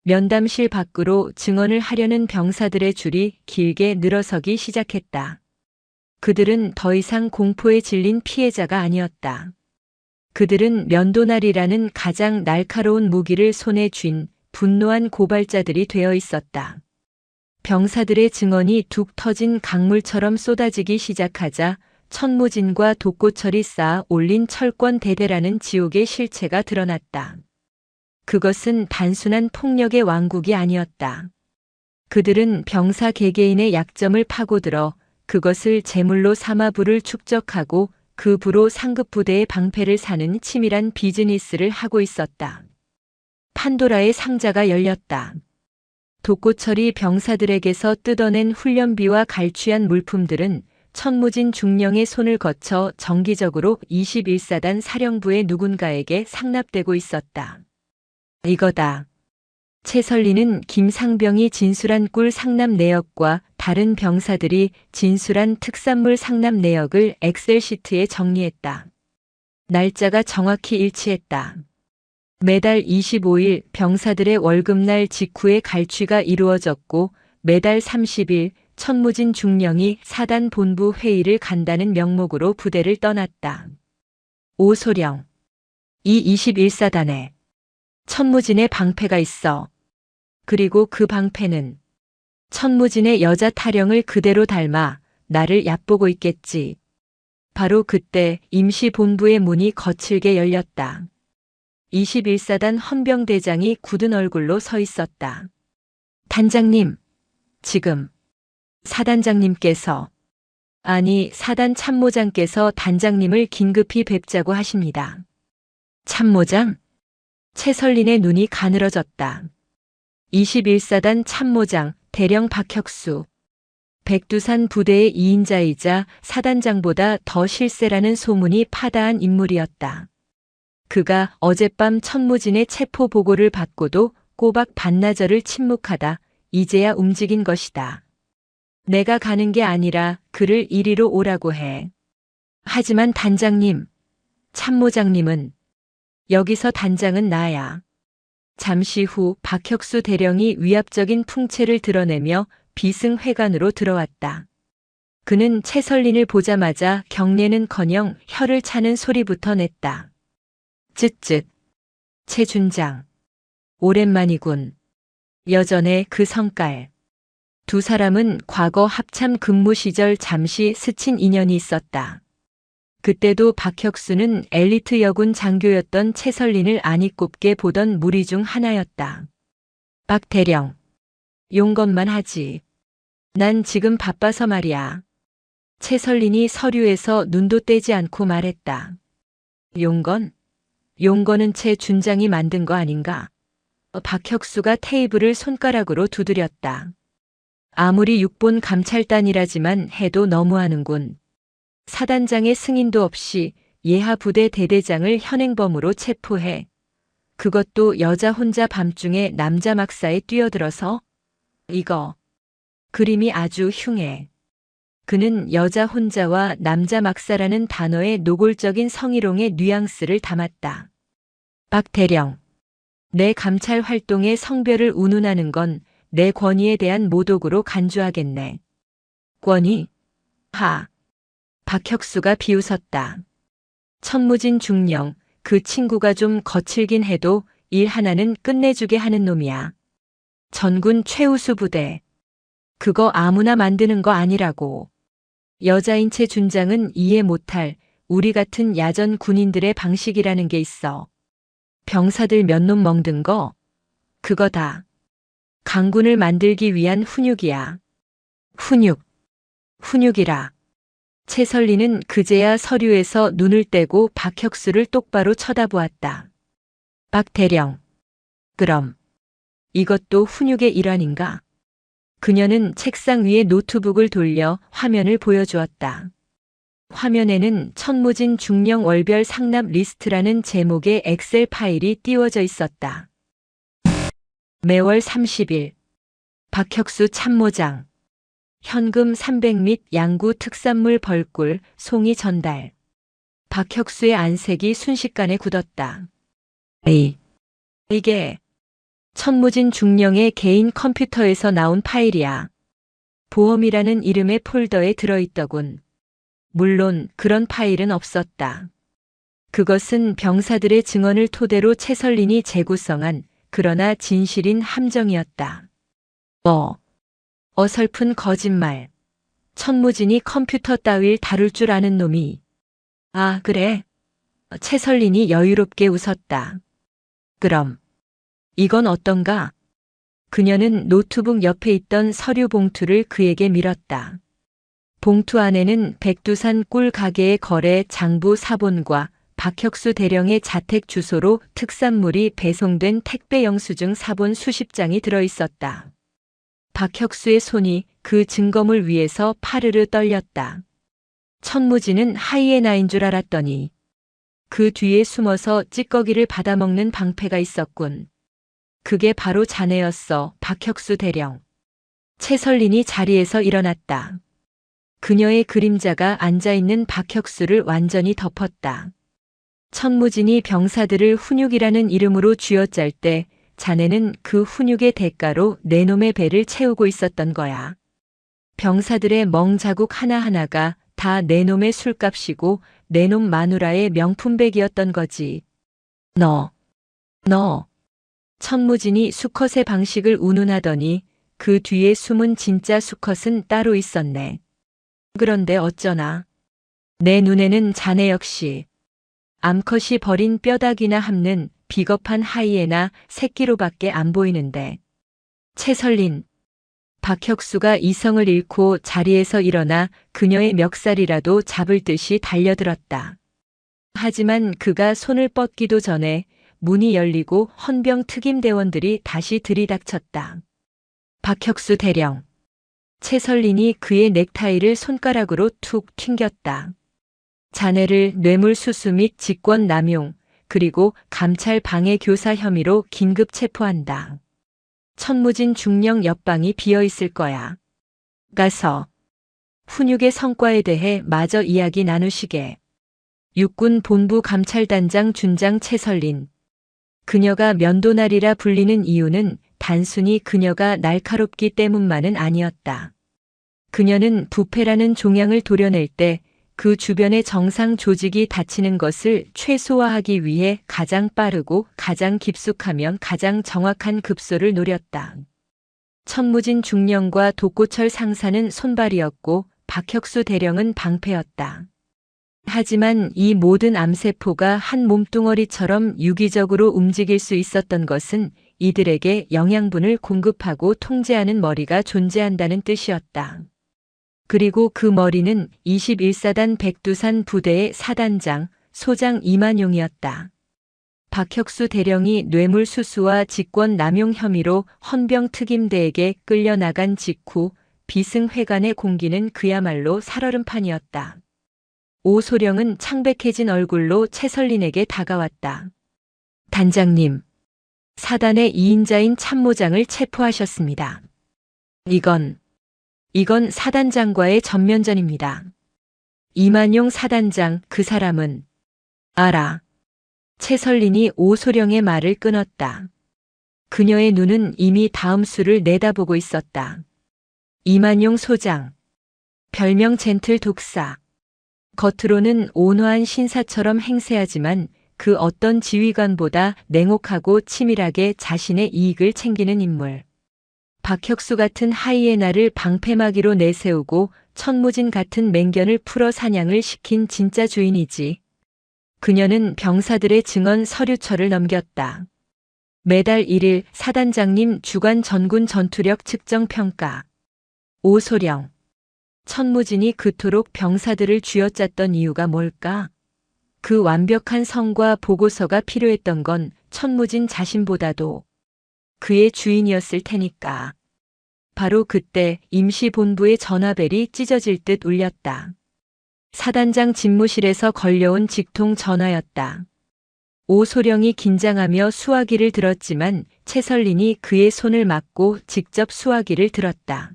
면담실 밖으로 증언을 하려는 병사들의 줄이 길게 늘어서기 시작했다. 그들은 더 이상 공포에 질린 피해자가 아니었다. 그들은 면도날이라는 가장 날카로운 무기를 손에 쥔 분노한 고발자들이 되어 있었다. 병사들의 증언이 툭 터진 강물처럼 쏟아지기 시작하자 천무진과 독고철이 쌓아 올린 철권 대대라는 지옥의 실체가 드러났다. 그것은 단순한 폭력의 왕국이 아니었다. 그들은 병사 개개인의 약점을 파고들어 그것을 제물로 삼아 부를 축적하고 그 부로 상급 부대의 방패를 사는 치밀한 비즈니스를 하고 있었다. 판도라의 상자가 열렸다. 독고철이 병사들에게서 뜯어낸 훈련비와 갈취한 물품들은 천무진 중령의 손을 거쳐 정기적으로 21사단 사령부의 누군가에게 상납되고 있었다. 이거다. 채설리는 김상병이 진술한 꿀 상납 내역과 다른 병사들이 진술한 특산물 상납 내역을 엑셀시트에 정리했다. 날짜가 정확히 일치했다. 매달 25일 병사들의 월급날 직후에 갈취가 이루어졌고 매달 30일 천무진 중령이 사단 본부 회의를 간다는 명목으로 부대를 떠났다. 오소령. 이 21사단에 천무진의 방패가 있어. 그리고 그 방패는 천무진의 여자 타령을 그대로 닮아 나를 얕보고 있겠지. 바로 그때 임시본부의 문이 거칠게 열렸다. 21사단 헌병대장이 굳은 얼굴로 서 있었다. 단장님, 지금 사단장님께서, 아니 사단 참모장께서 단장님을 긴급히 뵙자고 하십니다. 참모장? 채설린의 눈이 가늘어졌다. 21사단 참모장 대령 박혁수. 백두산 부대의 2인자이자 사단장보다 더 실세라는 소문이 파다한 인물이었다. 그가 어젯밤 천무진의 체포 보고를 받고도 꼬박 반나절을 침묵하다 이제야 움직인 것이다. 내가 가는 게 아니라 그를 이리로 오라고 해. 하지만 단장님, 참모장님은, 여기서 단장은 나야. 잠시 후 박혁수 대령이 위압적인 풍채를 드러내며 비승회관으로 들어왔다. 그는 채설린을 보자마자 경례는커녕 혀를 차는 소리부터 냈다. 쯧쯧. 채 준장. 오랜만이군. 여전해 그 성깔. 두 사람은 과거 합참 근무 시절 잠시 스친 인연이 있었다. 그때도 박혁수는 엘리트 여군 장교였던 채설린을 안이꼽게 보던 무리 중 하나였다. 박 대령. 용건만 하지. 난 지금 바빠서 말이야. 채설린이 서류에서 눈도 떼지 않고 말했다. 용건? 용건은 채 준장이 만든 거 아닌가? 박혁수가 테이블을 손가락으로 두드렸다. 아무리 육본 감찰단이라지만 해도 너무하는군. 사단장의 승인도 없이 예하 부대 대대장을 현행범으로 체포해. 그것도 여자 혼자 밤중에 남자 막사에 뛰어들어서? 이거. 그림이 아주 흉해. 그는 여자 혼자와 남자 막사라는 단어의 노골적인 성희롱의 뉘앙스를 담았다. 박 대령. 내 감찰 활동의 성별을 운운하는 건 내 권위에 대한 모독으로 간주하겠네. 권위? 하. 박혁수가 비웃었다. 천무진 중령, 그 친구가 좀 거칠긴 해도 일 하나는 끝내주게 하는 놈이야. 전군 최우수 부대. 그거 아무나 만드는 거 아니라고. 여자인 채 준장은 이해 못할 우리 같은 야전 군인들의 방식이라는 게 있어. 병사들 몇 놈 먹든 거, 그거 다 강군을 만들기 위한 훈육이야. 훈육이라. 채설리는 그제야 서류에서 눈을 떼고 박혁수를 똑바로 쳐다보았다. 박 대령. 그럼 이것도 훈육의 일환인가? 그녀는 책상 위에 노트북을 돌려 화면을 보여주었다. 화면에는 천무진 중령 월별 상납 리스트라는 제목의 엑셀 파일이 띄워져 있었다. 매월 30일. 박혁수 참모장. 현금 300 및 양구 특산물 벌꿀, 송이 전달. 박혁수의 안색이 순식간에 굳었다. 이게 천무진 중령의 개인 컴퓨터에서 나온 파일이야. 보험이라는 이름의 폴더에 들어있더군. 물론 그런 파일은 없었다. 그것은 병사들의 증언을 토대로 채설린이 재구성한 그러나 진실인 함정이었다. 어설픈 거짓말. 천무진이 컴퓨터 따위를 다룰 줄 아는 놈이. 아, 그래. 채설린이 여유롭게 웃었다. 그럼 이건 어떤가? 그녀는 노트북 옆에 있던 서류 봉투를 그에게 밀었다. 봉투 안에는 백두산 꿀 가게의 거래 장부 사본과 박혁수 대령의 자택 주소로 특산물이 배송된 택배 영수증 사본 수십 장이 들어있었다. 박혁수의 손이 그 증거물 위에서 파르르 떨렸다. 천무진은 하이에나인 줄 알았더니 그 뒤에 숨어서 찌꺼기를 받아먹는 방패가 있었군. 그게 바로 자네였어, 박혁수 대령. 채설린이 자리에서 일어났다. 그녀의 그림자가 앉아있는 박혁수를 완전히 덮었다. 천무진이 병사들을 훈육이라는 이름으로 쥐어짤 때 자네는 그 훈육의 대가로 내 놈의 배를 채우고 있었던 거야. 병사들의 멍자국 하나하나가 다 내 놈의 술값이고 내 놈 마누라의 명품백이었던 거지. 너. 천무진이 수컷의 방식을 운운하더니 그 뒤에 숨은 진짜 수컷은 따로 있었네. 그런데 어쩌나. 내 눈에는 자네 역시 암컷이 버린 뼈다귀나 함는 비겁한 하이에나 새끼로밖에 안 보이는데. 채설린. 박혁수가 이성을 잃고 자리에서 일어나 그녀의 멱살이라도 잡을 듯이 달려들었다. 하지만 그가 손을 뻗기도 전에 문이 열리고 헌병 특임대원들이 다시 들이닥쳤다. 박혁수 대령. 채설린이 그의 넥타이를 손가락으로 툭 튕겼다. 자네를 뇌물수수 및 직권남용, 그리고 감찰 방해 교사 혐의로 긴급 체포한다. 천무진 중령 옆방이 비어 있을 거야. 가서 훈육의 성과에 대해 마저 이야기 나누시게. 육군 본부 감찰단장 준장 채설린. 그녀가 면도날이라 불리는 이유는 단순히 그녀가 날카롭기 때문만은 아니었다. 그녀는 부패라는 종양을 도려낼 때 그 주변의 정상 조직이 다치는 것을 최소화하기 위해 가장 빠르고 가장 깊숙하면 가장 정확한 급소를 노렸다. 천무진 중령과 독고철 상사는 손발이었고 박혁수 대령은 방패였다. 하지만 이 모든 암세포가 한 몸뚱어리처럼 유기적으로 움직일 수 있었던 것은 이들에게 영양분을 공급하고 통제하는 머리가 존재한다는 뜻이었다. 그리고 그 머리는 21사단 백두산 부대의 사단장, 소장 이만용이었다. 박혁수 대령이 뇌물수수와 직권남용 혐의로 헌병 특임대에게 끌려나간 직후 비승회관의 공기는 그야말로 살얼음판이었다. 오소령은 창백해진 얼굴로 채설린에게 다가왔다. 단장님, 사단의 2인자인 참모장을 체포하셨습니다. 이건 사단장과의 전면전입니다. 이만용 사단장, 그 사람은 알아. 채설린이 오소령의 말을 끊었다. 그녀의 눈은 이미 다음 수를 내다보고 있었다. 이만용 소장. 별명 젠틀 독사. 겉으로는 온화한 신사처럼 행세하지만 그 어떤 지휘관보다 냉혹하고 치밀하게 자신의 이익을 챙기는 인물. 박혁수 같은 하이에나를 방패막이로 내세우고 천무진 같은 맹견을 풀어 사냥을 시킨 진짜 주인이지. 그녀는 병사들의 증언 서류처를 넘겼다. 매달 1일 사단장님 주간 전군 전투력 측정 평가. 오소령. 천무진이 그토록 병사들을 쥐어짰던 이유가 뭘까? 그 완벽한 성과 보고서가 필요했던 건 천무진 자신보다도 그의 주인이었을 테니까. 바로 그때 임시본부의 전화벨이 찢어질 듯 울렸다. 사단장 집무실에서 걸려온 직통 전화였다. 오소령이 긴장하며 수화기를 들었지만 최설린이 그의 손을 막고 직접 수화기를 들었다.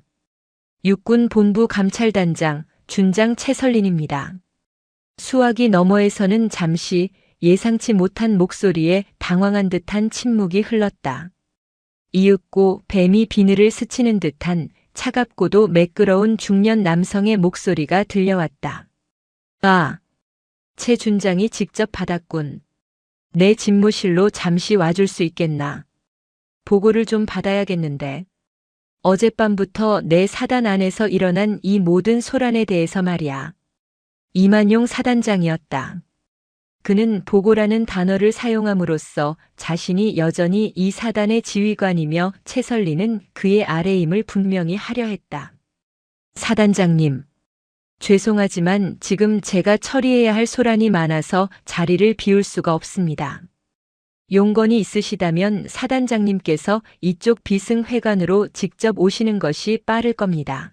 육군 본부 감찰단장 준장 최설린입니다. 수화기 너머에서는 잠시 예상치 못한 목소리에 당황한 듯한 침묵이 흘렀다. 이윽고 뱀이 비늘을 스치는 듯한 차갑고도 매끄러운 중년 남성의 목소리가 들려왔다. 아, 최 준장이 직접 받았군. 내 집무실로 잠시 와줄 수 있겠나? 보고를 좀 받아야겠는데. 어젯밤부터 내 사단 안에서 일어난 이 모든 소란에 대해서 말이야. 이만용 사단장이었다. 그는 보고라는 단어를 사용함으로써 자신이 여전히 이 사단의 지휘관이며 최설리는 그의 아래임을 분명히 하려 했다. 사단장님, 죄송하지만 지금 제가 처리해야 할 소란이 많아서 자리를 비울 수가 없습니다. 용건이 있으시다면 사단장님께서 이쪽 비승회관으로 직접 오시는 것이 빠를 겁니다.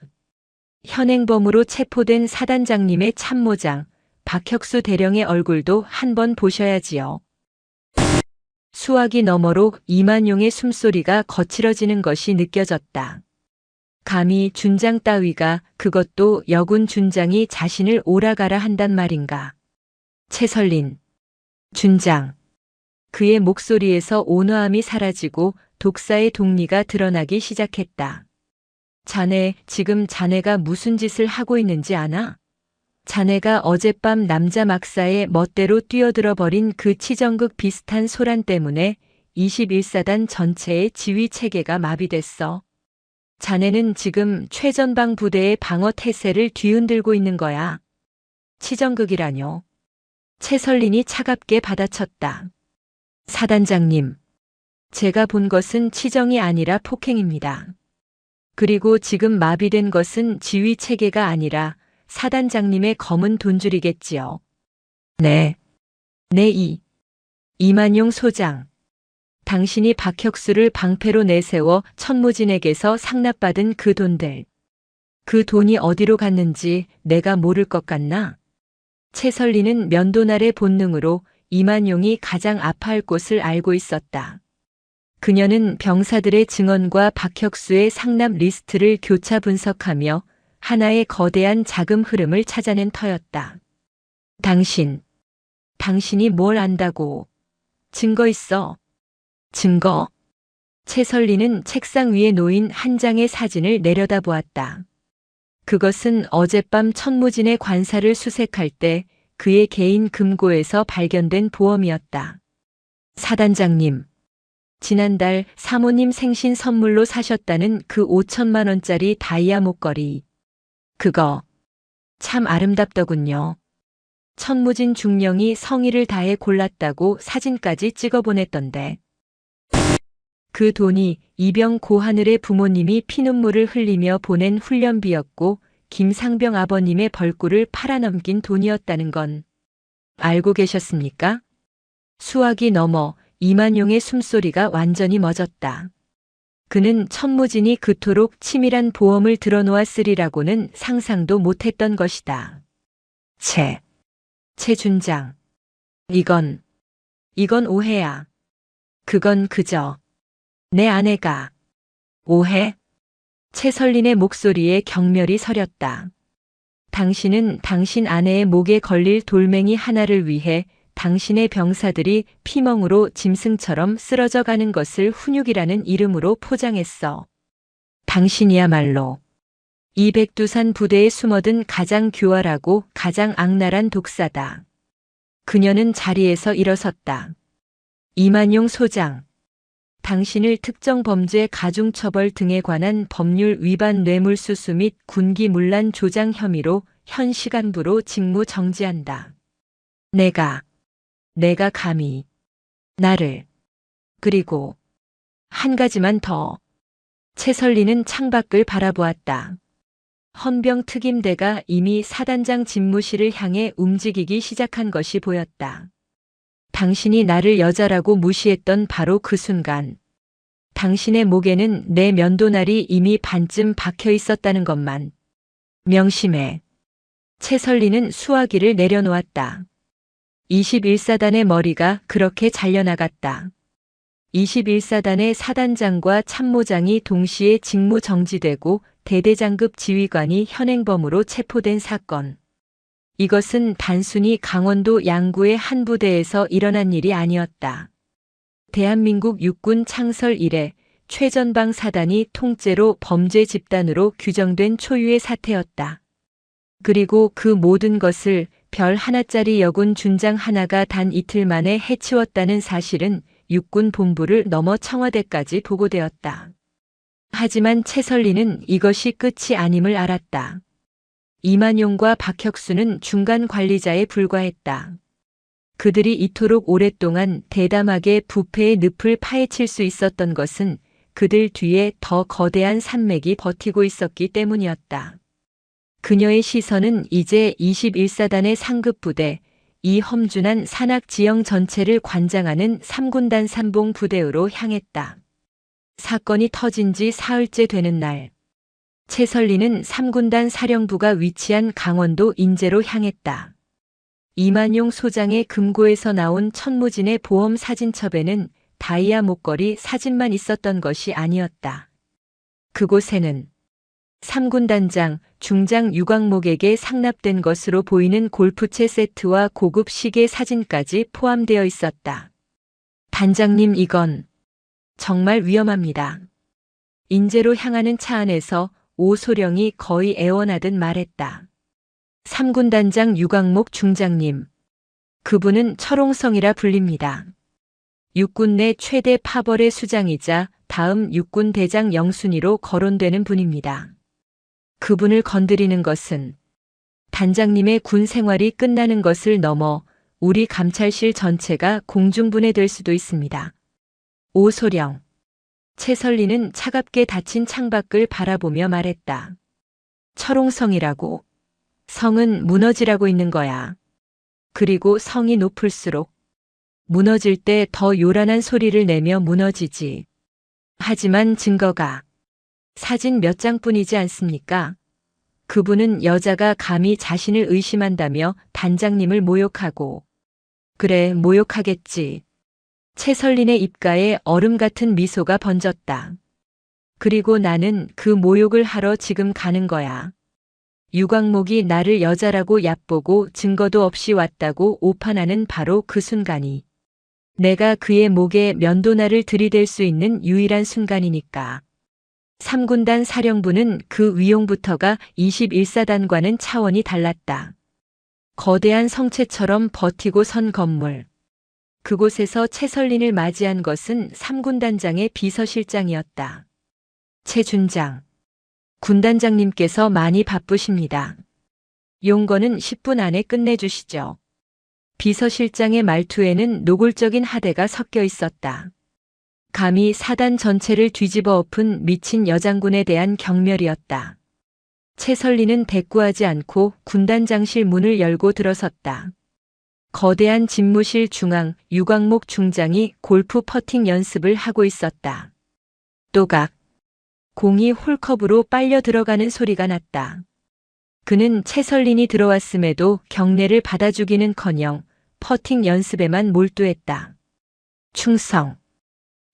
현행범으로 체포된 사단장님의 참모장 박혁수 대령의 얼굴도 한번 보셔야지요. 수화기 너머로 이만용의 숨소리가 거칠어지는 것이 느껴졌다. 감히 준장 따위가, 그것도 여군 준장이 자신을 오라가라 한단 말인가. 최설린. 준장. 그의 목소리에서 온화함이 사라지고 독사의 동리가 드러나기 시작했다. 자네, 지금 자네가 무슨 짓을 하고 있는지 아나? 자네가 어젯밤 남자 막사의 멋대로 뛰어들어 버린 그 치정극 비슷한 소란 때문에 21사단 전체의 지휘 체계가 마비됐어. 자네는 지금 최전방 부대의 방어 태세를 뒤흔들고 있는 거야. 치정극이라뇨. 최설린이 차갑게 받아쳤다. 사단장님, 제가 본 것은 치정이 아니라 폭행입니다. 그리고 지금 마비된 것은 지휘 체계가 아니라 사단장님의 검은 돈줄이겠지요. 네. 이만용 소장. 당신이 박혁수를 방패로 내세워 천무진에게서 상납받은 그 돈들. 그 돈이 어디로 갔는지 내가 모를 것 같나? 최설리는 면도날의 본능으로 이만용이 가장 아파할 곳을 알고 있었다. 그녀는 병사들의 증언과 박혁수의 상납 리스트를 교차 분석하며 하나의 거대한 자금 흐름을 찾아낸 터였다. 당신이 뭘 안다고? 증거 있어. 증거. 최설리는 책상 위에 놓인 한 장의 사진을 내려다보았다. 그것은 어젯밤 천무진의 관사를 수색할 때 그의 개인 금고에서 발견된 보험이었다. 사단장님, 지난달 사모님 생신 선물로 사셨다는 그 5천만 원짜리 다이아 목걸이. 그거 참 아름답더군요. 천무진 중령이 성의를 다해 골랐다고 사진까지 찍어보냈던데. 그 돈이 이병 고하늘의 부모님이 피눈물을 흘리며 보낸 훈련비였고 김상병 아버님의 벌꿀을 팔아넘긴 돈이었다는 건 알고 계셨습니까? 수화기 너머 이만용의 숨소리가 완전히 멎었다. 그는 천무진이 그토록 치밀한 보험을 들어놓았으리라고는 상상도 못했던 것이다. 최 준장. 이건 오해야. 그건 그저 내 아내가. 오해? 최설린의 목소리에 경멸이 서렸다. 당신은 당신 아내의 목에 걸릴 돌멩이 하나를 위해 당신의 병사들이 피멍으로 짐승처럼 쓰러져 가는 것을 훈육이라는 이름으로 포장했어. 당신이야말로 이 백두산 부대에 숨어든 가장 교활하고 가장 악랄한 독사다. 그녀는 자리에서 일어섰다. 이만용 소장. 당신을 특정 범죄 가중처벌 등에 관한 법률 위반 뇌물수수 및 군기문란 조장 혐의로 현 시간부로 직무 정지한다. 내가 감히 나를. 그리고 한 가지만 더. 채설리는 창밖을 바라보았다. 헌병 특임대가 이미 사단장 집무실을 향해 움직이기 시작한 것이 보였다. 당신이 나를 여자라고 무시했던 바로 그 순간, 당신의 목에는 내 면도날이 이미 반쯤 박혀 있었다는 것만 명심해. 채설리는 수화기를 내려놓았다. 21사단의 머리가 그렇게 잘려나갔다. 21사단의 사단장과 참모장이 동시에 직무 정지되고 대대장급 지휘관이 현행범으로 체포된 사건. 이것은 단순히 강원도 양구의 한 부대에서 일어난 일이 아니었다. 대한민국 육군 창설 이래 최전방 사단이 통째로 범죄 집단으로 규정된 초유의 사태였다. 그리고 그 모든 것을 별 하나짜리 여군 준장 하나가 단 이틀 만에 해치웠다는 사실은 육군 본부를 넘어 청와대까지 보고되었다. 하지만 채설리는 이것이 끝이 아님을 알았다. 이만용과 박혁수는 중간 관리자에 불과했다. 그들이 이토록 오랫동안 대담하게 부패의 늪을 파헤칠 수 있었던 것은 그들 뒤에 더 거대한 산맥이 버티고 있었기 때문이었다. 그녀의 시선은 이제 21사단의 상급부대, 이험준한 산악 지형 전체를 관장하는 3군단 삼봉 부대로 향했다. 사건이 터진 지 사흘째 되는 날, 채설리는 3군단 사령부가 위치한 강원도 인제로 향했다. 이만용 소장의 금고에서 나온 천무진의 보험 사진첩에는 다이아 목걸이 사진만 있었던 것이 아니었다. 그곳에는 3군단장, 중장 유광목에게 상납된 것으로 보이는 골프채 세트와 고급 시계 사진까지 포함되어 있었다. 단장님, 이건 정말 위험합니다. 인제로 향하는 차 안에서 오소령이 거의 애원하듯 말했다. 3군단장 유광목 중장님. 그분은 철옹성이라 불립니다. 육군 내 최대 파벌의 수장이자 다음 육군 대장 영순위로 거론되는 분입니다. 그분을 건드리는 것은 단장님의 군 생활이 끝나는 것을 넘어 우리 감찰실 전체가 공중분해될 수도 있습니다. 오소령. 채설리는 차갑게 닫힌 창밖을 바라보며 말했다. 철옹성이라고. 성은 무너지라고 있는 거야. 그리고 성이 높을수록 무너질 때 더 요란한 소리를 내며 무너지지. 하지만 증거가 사진 몇 장뿐이지 않습니까? 그분은 여자가 감히 자신을 의심한다며 단장님을 모욕하고. 그래, 모욕하겠지. 채설린의 입가에 얼음 같은 미소가 번졌다. 그리고 나는 그 모욕을 하러 지금 가는 거야. 유광목이 나를 여자라고 얕보고 증거도 없이 왔다고 오판하는 바로 그 순간이 내가 그의 목에 면도날을 들이댈 수 있는 유일한 순간이니까. 3군단 사령부는 그 위용부터가 21사단과는 차원이 달랐다. 거대한 성체처럼 버티고 선 건물. 그곳에서 채설린을 맞이한 것은 3군단장의 비서실장이었다. 채 준장. 군단장님께서 많이 바쁘십니다. 용건은 10분 안에 끝내주시죠. 비서실장의 말투에는 노골적인 하대가 섞여 있었다. 감히 사단 전체를 뒤집어 엎은 미친 여장군에 대한 경멸이었다. 채설리는 대꾸하지 않고 군단장실 문을 열고 들어섰다. 거대한 집무실 중앙 유광목 중장이 골프 퍼팅 연습을 하고 있었다. 또각. 공이 홀컵으로 빨려 들어가는 소리가 났다. 그는 채설린이 들어왔음에도 경례를 받아주기는커녕 퍼팅 연습에만 몰두했다. 충성.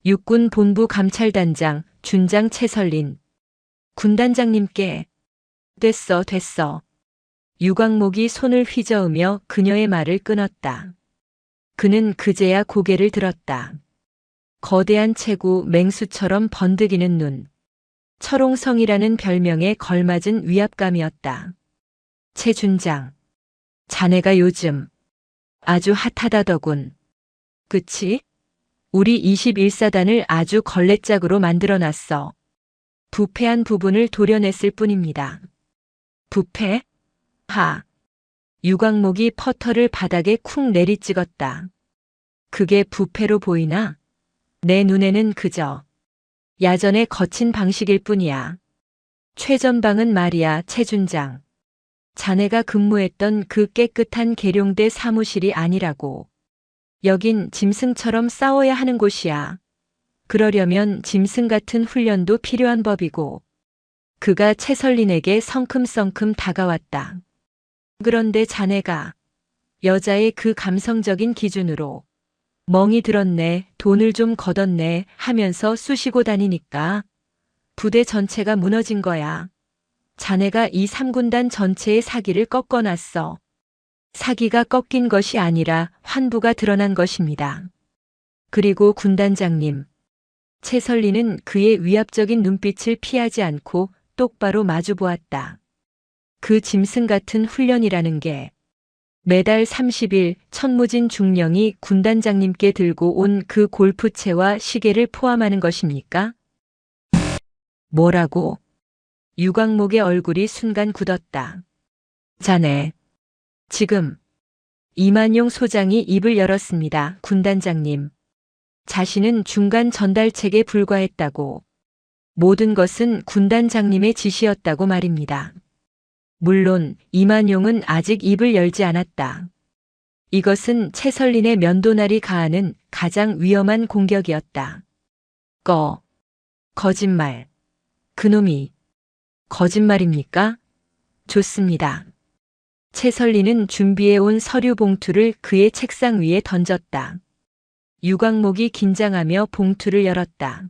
육군 본부 감찰단장 준장 채설린. 군단장님께. 됐어. 유광목이 손을 휘저으며 그녀의 말을 끊었다. 그는 그제야 고개를 들었다. 거대한 체구 맹수처럼 번득이는 눈. 철옹성이라는 별명에 걸맞은 위압감이었다. 최 준장, 자네가 요즘 아주 핫하다더군. 그치? 우리 21사단을 아주 걸레짝으로 만들어놨어. 부패한 부분을 도려냈을 뿐입니다. 부패? 하. 유광목이 퍼터를 바닥에 쿵 내리찍었다. 그게 부패로 보이나? 내 눈에는 그저 야전의 거친 방식일 뿐이야. 최전방은 말이야, 최준장. 자네가 근무했던 그 깨끗한 계룡대 사무실이 아니라고. 여긴 짐승처럼 싸워야 하는 곳이야. 그러려면 짐승 같은 훈련도 필요한 법이고. 그가 최설린에게 성큼성큼 다가왔다. 그런데 자네가 여자의 그 감성적인 기준으로 멍이 들었네, 돈을 좀 걷었네 하면서 쑤시고 다니니까 부대 전체가 무너진 거야. 자네가 이 3군단 전체의 사기를 꺾어놨어. 사기가 꺾인 것이 아니라 환부가 드러난 것입니다. 그리고 군단장님. 최설리는 그의 위압적인 눈빛을 피하지 않고 똑바로 마주보았다. 그 짐승 같은 훈련이라는 게 매달 30일 천무진 중령이 군단장님께 들고 온 그 골프채와 시계를 포함하는 것입니까? 뭐라고? 유광목의 얼굴이 순간 굳었다. 자네. 지금 이만용 소장이 입을 열었습니다. 군단장님. 자신은 중간 전달책에 불과했다고. 모든 것은 군단장님의 지시였다고 말입니다. 물론 이만용은 아직 입을 열지 않았다. 이것은 최설린의 면도날이 가하는 가장 위험한 공격이었다. 거짓말. 그놈이 거짓말입니까? 좋습니다. 최설린은 준비해온 서류 봉투를 그의 책상 위에 던졌다. 유광목이 긴장하며 봉투를 열었다.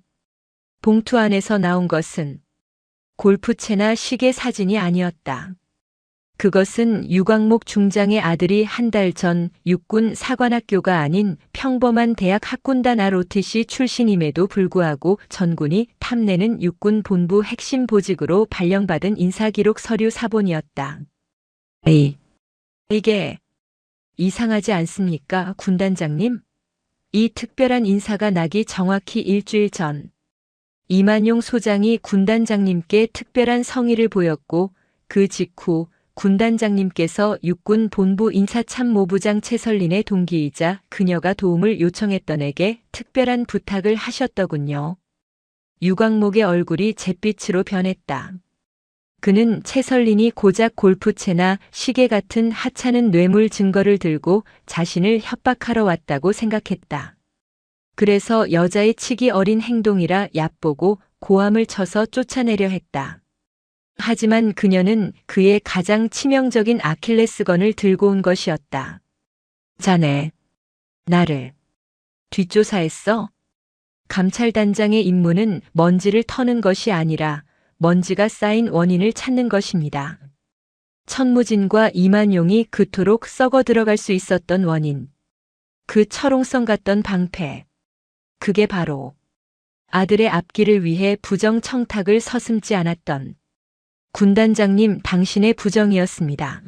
봉투 안에서 나온 것은 골프채나 시계 사진이 아니었다. 그것은 유광목 중장의 아들이 한 달 전 육군 사관학교가 아닌 평범한 대학 학군단 ROTC 출신임에도 불구하고 전군이 탐내는 육군 본부 핵심 보직으로 발령받은 인사기록 서류 사본이었다. 이게 이상하지 않습니까, 군단장님? 이 특별한 인사가 나기 정확히 일주일 전 이만용 소장이 군단장님께 특별한 성의를 보였고 그 직후 군단장님께서 육군 본부 인사참모부장 최설린의 동기이자 그녀가 도움을 요청했던에게 특별한 부탁을 하셨더군요. 유광목의 얼굴이 잿빛으로 변했다. 그는 최설린이 고작 골프채나 시계 같은 하찮은 뇌물 증거를 들고 자신을 협박하러 왔다고 생각했다. 그래서 여자의 치기 어린 행동이라 얕보고 고함을 쳐서 쫓아내려 했다. 하지만 그녀는 그의 가장 치명적인 아킬레스건을 들고 온 것이었다. 자네, 나를 뒷조사했어? 감찰단장의 임무는 먼지를 터는 것이 아니라 먼지가 쌓인 원인을 찾는 것입니다. 천무진과 이만용이 그토록 썩어 들어갈 수 있었던 원인. 그 철옹성 같던 방패. 그게 바로 아들의 앞길을 위해 부정 청탁을 서슴지 않았던 군단장님 당신의 부정이었습니다.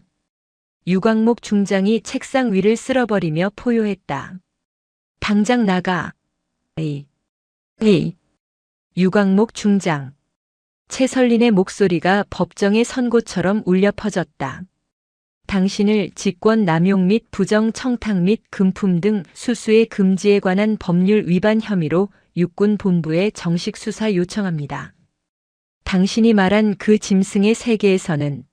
유광목 중장이 책상 위를 쓸어버리며 포효했다. 당장 나가. 유광목 중장. 최설린의 목소리가 법정의 선고처럼 울려 퍼졌다. 당신을 직권 남용 및 부정 청탁 및 금품 등 수수의 금지에 관한 법률 위반 혐의로 육군 본부에 정식 수사 요청합니다. 당신이 말한 그 짐승의 세계에서는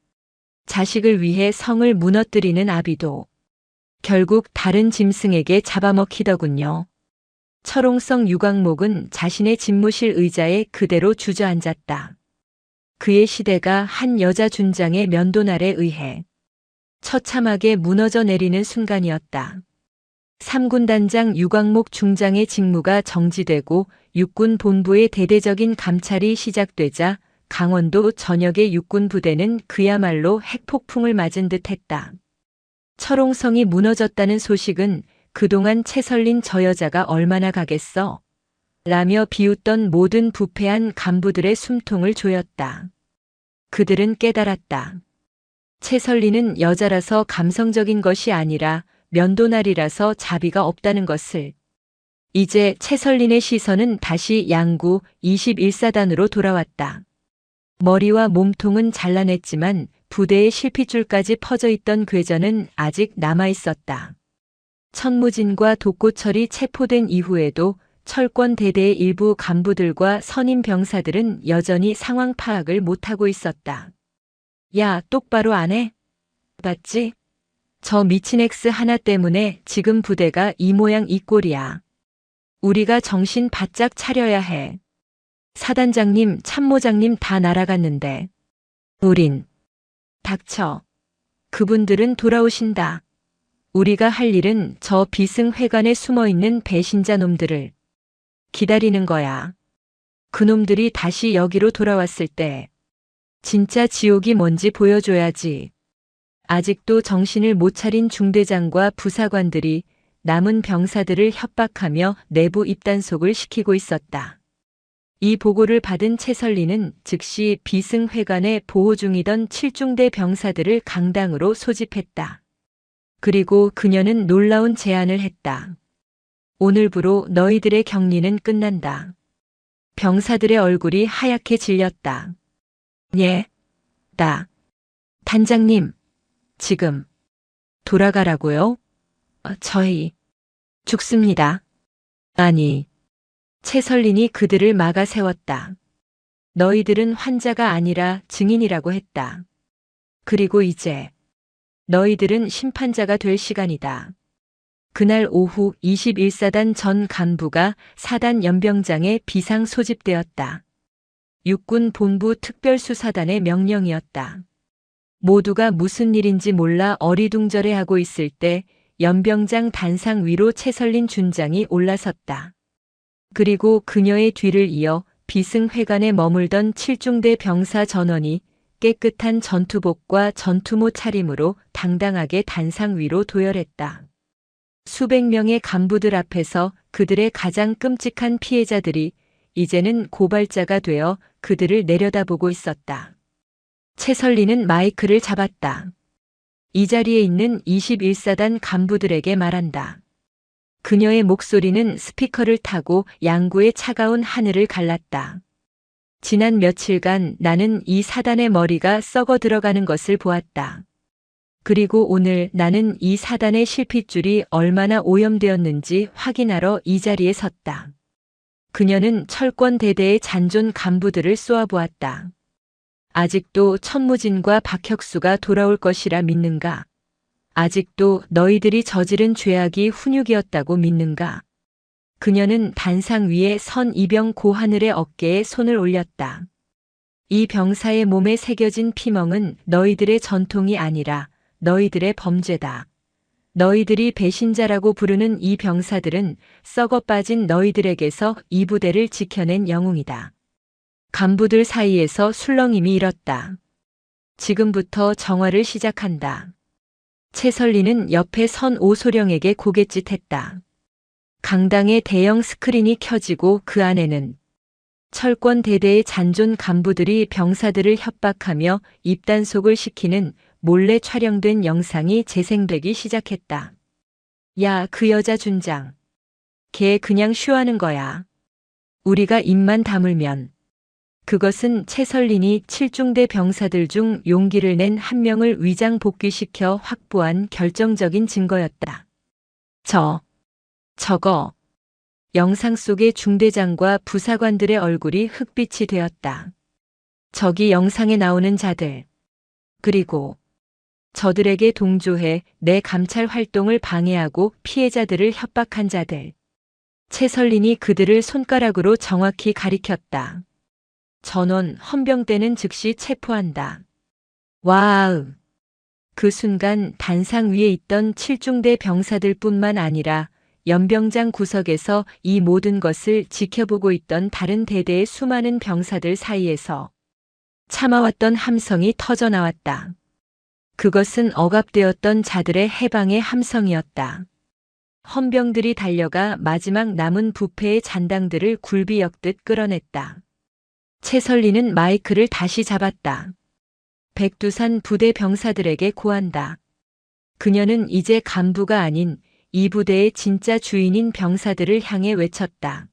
자식을 위해 성을 무너뜨리는 아비도 결국 다른 짐승에게 잡아먹히더군요. 철옹성 유광목은 자신의 집무실 의자에 그대로 주저앉았다. 그의 시대가 한 여자 준장의 면도날에 의해 처참하게 무너져 내리는 순간이었다. 3군단장 유광목 중장의 직무가 정지되고 육군 본부의 대대적인 감찰이 시작되자 강원도 전역의 육군 부대는 그야말로 핵폭풍을 맞은 듯했다. 철옹성이 무너졌다는 소식은 그동안 최설린 저 여자가 얼마나 가겠어? 라며 비웃던 모든 부패한 간부들의 숨통을 조였다. 그들은 깨달았다. 채설리는 여자라서 감성적인 것이 아니라 면도날이라서 자비가 없다는 것을. 이제 채설린의 시선은 다시 양구 21사단으로 돌아왔다. 머리와 몸통은 잘라냈지만 부대의 실핏줄까지 퍼져 있던 궤전은 아직 남아있었다. 천무진과 독고철이 체포된 이후에도 철권 대대의 일부 간부들과 선임 병사들은 여전히 상황 파악을 못하고 있었다. 야, 똑바로 안 해? 봤지? 저 미친 X 하나 때문에 지금 부대가 이 모양 이 꼴이야. 우리가 정신 바짝 차려야 해. 사단장님, 참모장님 다 날아갔는데. 우린. 닥쳐. 그분들은 돌아오신다. 우리가 할 일은 저 비승회관에 숨어있는 배신자 놈들을 기다리는 거야. 그놈들이 다시 여기로 돌아왔을 때 진짜 지옥이 뭔지 보여줘야지. 아직도 정신을 못 차린 중대장과 부사관들이 남은 병사들을 협박하며 내부 입단속을 시키고 있었다. 이 보고를 받은 채설리는 즉시 비승회관에 보호 중이던 7중대 병사들을 강당으로 소집했다. 그리고 그녀는 놀라운 제안을 했다. 오늘부로 너희들의 격리는 끝난다. 병사들의 얼굴이 하얗게 질렸다. 예, 단장님, 지금 돌아가라고요? 저희 죽습니다. 아니, 채설린이 그들을 막아 세웠다. 너희들은 환자가 아니라 증인이라고 했다. 그리고 이제 너희들은 심판자가 될 시간이다. 그날 오후 21사단 전 간부가 사단 연병장에 비상 소집되었다. 육군 본부 특별수사단의 명령이었다. 모두가 무슨 일인지 몰라 어리둥절해하고 있을 때 연병장 단상 위로 채설린 준장이 올라섰다. 그리고 그녀의 뒤를 이어 비승회관에 머물던 7중대 병사 전원이 깨끗한 전투복과 전투모 차림으로 당당하게 단상 위로 도열했다. 수백 명의 간부들 앞에서 그들의 가장 끔찍한 피해자들이 이제는 고발자가 되어 그들을 내려다보고 있었다. 채설리는 마이크를 잡았다. 이 자리에 있는 21사단 간부들에게 말한다. 그녀의 목소리는 스피커를 타고 양구의 차가운 하늘을 갈랐다. 지난 며칠간 나는 이 사단의 머리가 썩어 들어가는 것을 보았다. 그리고 오늘 나는 이 사단의 실핏줄이 얼마나 오염되었는지 확인하러 이 자리에 섰다. 그녀는 철권 대대의 잔존 간부들을 쏘아보았다. 아직도 천무진과 박혁수가 돌아올 것이라 믿는가? 아직도 너희들이 저지른 죄악이 훈육이었다고 믿는가? 그녀는 단상 위에 선 이병 고하늘의 어깨에 손을 올렸다. 이 병사의 몸에 새겨진 피멍은 너희들의 전통이 아니라 너희들의 범죄다. 너희들이 배신자라고 부르는 이 병사들은 썩어 빠진 너희들에게서 이 부대를 지켜낸 영웅이다. 간부들 사이에서 술렁임이 일었다. 지금부터 정화를 시작한다. 채설리는 옆에 선 오소령에게 고갯짓했다. 강당에 대형 스크린이 켜지고 그 안에는 철권 대대의 잔존 간부들이 병사들을 협박하며 입단속을 시키는 몰래 촬영된 영상이 재생되기 시작했다. 야, 그 여자 준장. 걔 그냥 쇼하는 거야. 우리가 입만 다물면. 그것은 채설린이 7중대 병사들 중 용기를 낸 한 명을 위장 복귀시켜 확보한 결정적인 증거였다. 저거. 영상 속의 중대장과 부사관들의 얼굴이 흑빛이 되었다. 저기 영상에 나오는 자들. 그리고 저들에게 동조해 내 감찰 활동을 방해하고 피해자들을 협박한 자들. 채설린이 그들을 손가락으로 정확히 가리켰다. 전원 헌병대는 즉시 체포한다. 와우. 그 순간 단상 위에 있던 7중대 병사들뿐만 아니라 연병장 구석에서 이 모든 것을 지켜보고 있던 다른 대대의 수많은 병사들 사이에서 참아왔던 함성이 터져나왔다. 그것은 억압되었던 자들의 해방의 함성이었다. 헌병들이 달려가 마지막 남은 부패의 잔당들을 굴비역듯 끌어냈다. 채설리는 마이크를 다시 잡았다. 백두산 부대 병사들에게 고한다. 그녀는 이제 간부가 아닌 이 부대의 진짜 주인인 병사들을 향해 외쳤다.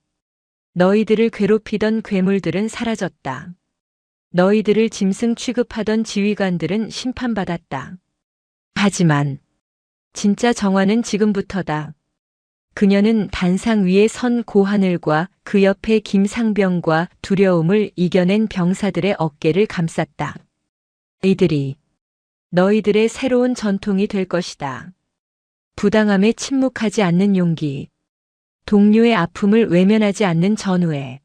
너희들을 괴롭히던 괴물들은 사라졌다. 너희들을 짐승 취급하던 지휘관들은 심판받았다. 하지만 진짜 정화는 지금부터다. 그녀는 단상 위에 선 고하늘과 그 옆에 김상병과 두려움을 이겨낸 병사들의 어깨를 감쌌다. 이들이 너희들의 새로운 전통이 될 것이다. 부당함에 침묵하지 않는 용기, 동료의 아픔을 외면하지 않는 전우애.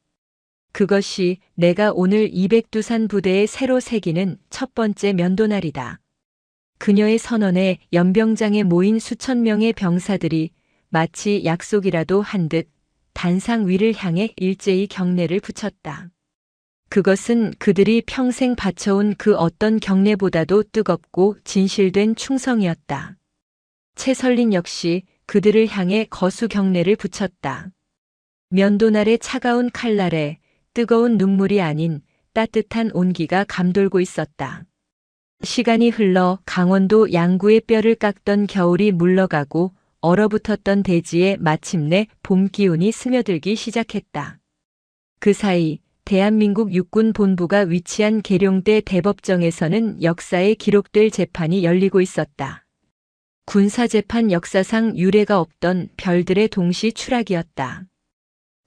그것이 내가 오늘 이백두산 부대에 새로 새기는 첫 번째 면도날이다. 그녀의 선언에 연병장에 모인 수천 명의 병사들이 마치 약속이라도 한 듯 단상 위를 향해 일제히 경례를 붙였다. 그것은 그들이 평생 바쳐온 그 어떤 경례보다도 뜨겁고 진실된 충성이었다. 채설린 역시 그들을 향해 거수 경례를 붙였다. 면도날의 차가운 칼날에 뜨거운 눈물이 아닌 따뜻한 온기가 감돌고 있었다. 시간이 흘러 강원도 양구의 뼈를 깎던 겨울이 물러가고 얼어붙었던 대지에 마침내 봄 기운이 스며들기 시작했다. 그 사이 대한민국 육군 본부가 위치한 계룡대 대법정에서는 역사에 기록될 재판이 열리고 있었다. 군사재판 역사상 유례가 없던 별들의 동시 추락이었다.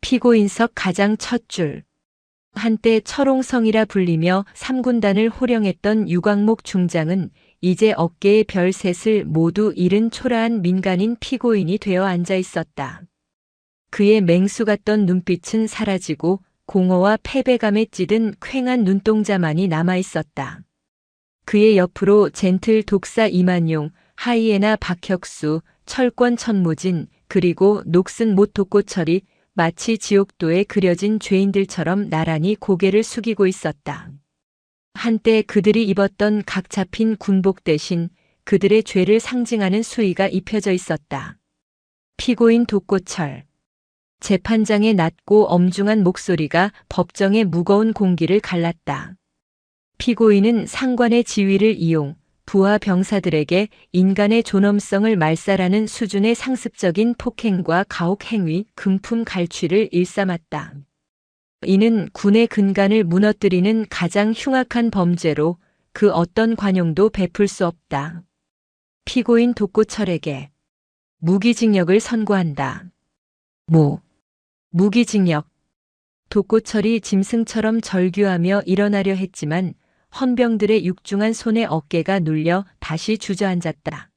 피고인석 가장 첫 줄. 한때 철옹성이라 불리며 3군단을 호령했던 유광목 중장은 이제 어깨의 별 셋을 모두 잃은 초라한 민간인 피고인이 되어 앉아 있었다. 그의 맹수 같던 눈빛은 사라지고 공허와 패배감에 찌든 퀭한 눈동자만이 남아 있었다. 그의 옆으로 젠틀 독사 이만용, 하이에나 박혁수, 철권 천무진, 그리고 녹슨 못 독고철이 마치 지옥도에 그려진 죄인들처럼 나란히 고개를 숙이고 있었다. 한때 그들이 입었던 각 잡힌 군복 대신 그들의 죄를 상징하는 수의가 입혀져 있었다. 피고인 독고철. 재판장의 낮고 엄중한 목소리가 법정의 무거운 공기를 갈랐다. 피고인은 상관의 지위를 이용 부하 병사들에게 인간의 존엄성을 말살하는 수준의 상습적인 폭행과 가혹 행위, 금품 갈취를 일삼았다. 이는 군의 근간을 무너뜨리는 가장 흉악한 범죄로 그 어떤 관용도 베풀 수 없다. 피고인 독고철에게 무기징역을 선고한다. 무기징역. 독고철이 짐승처럼 절규하며 일어나려 했지만 헌병들의 육중한 손에 어깨가 눌려 다시 주저앉았다.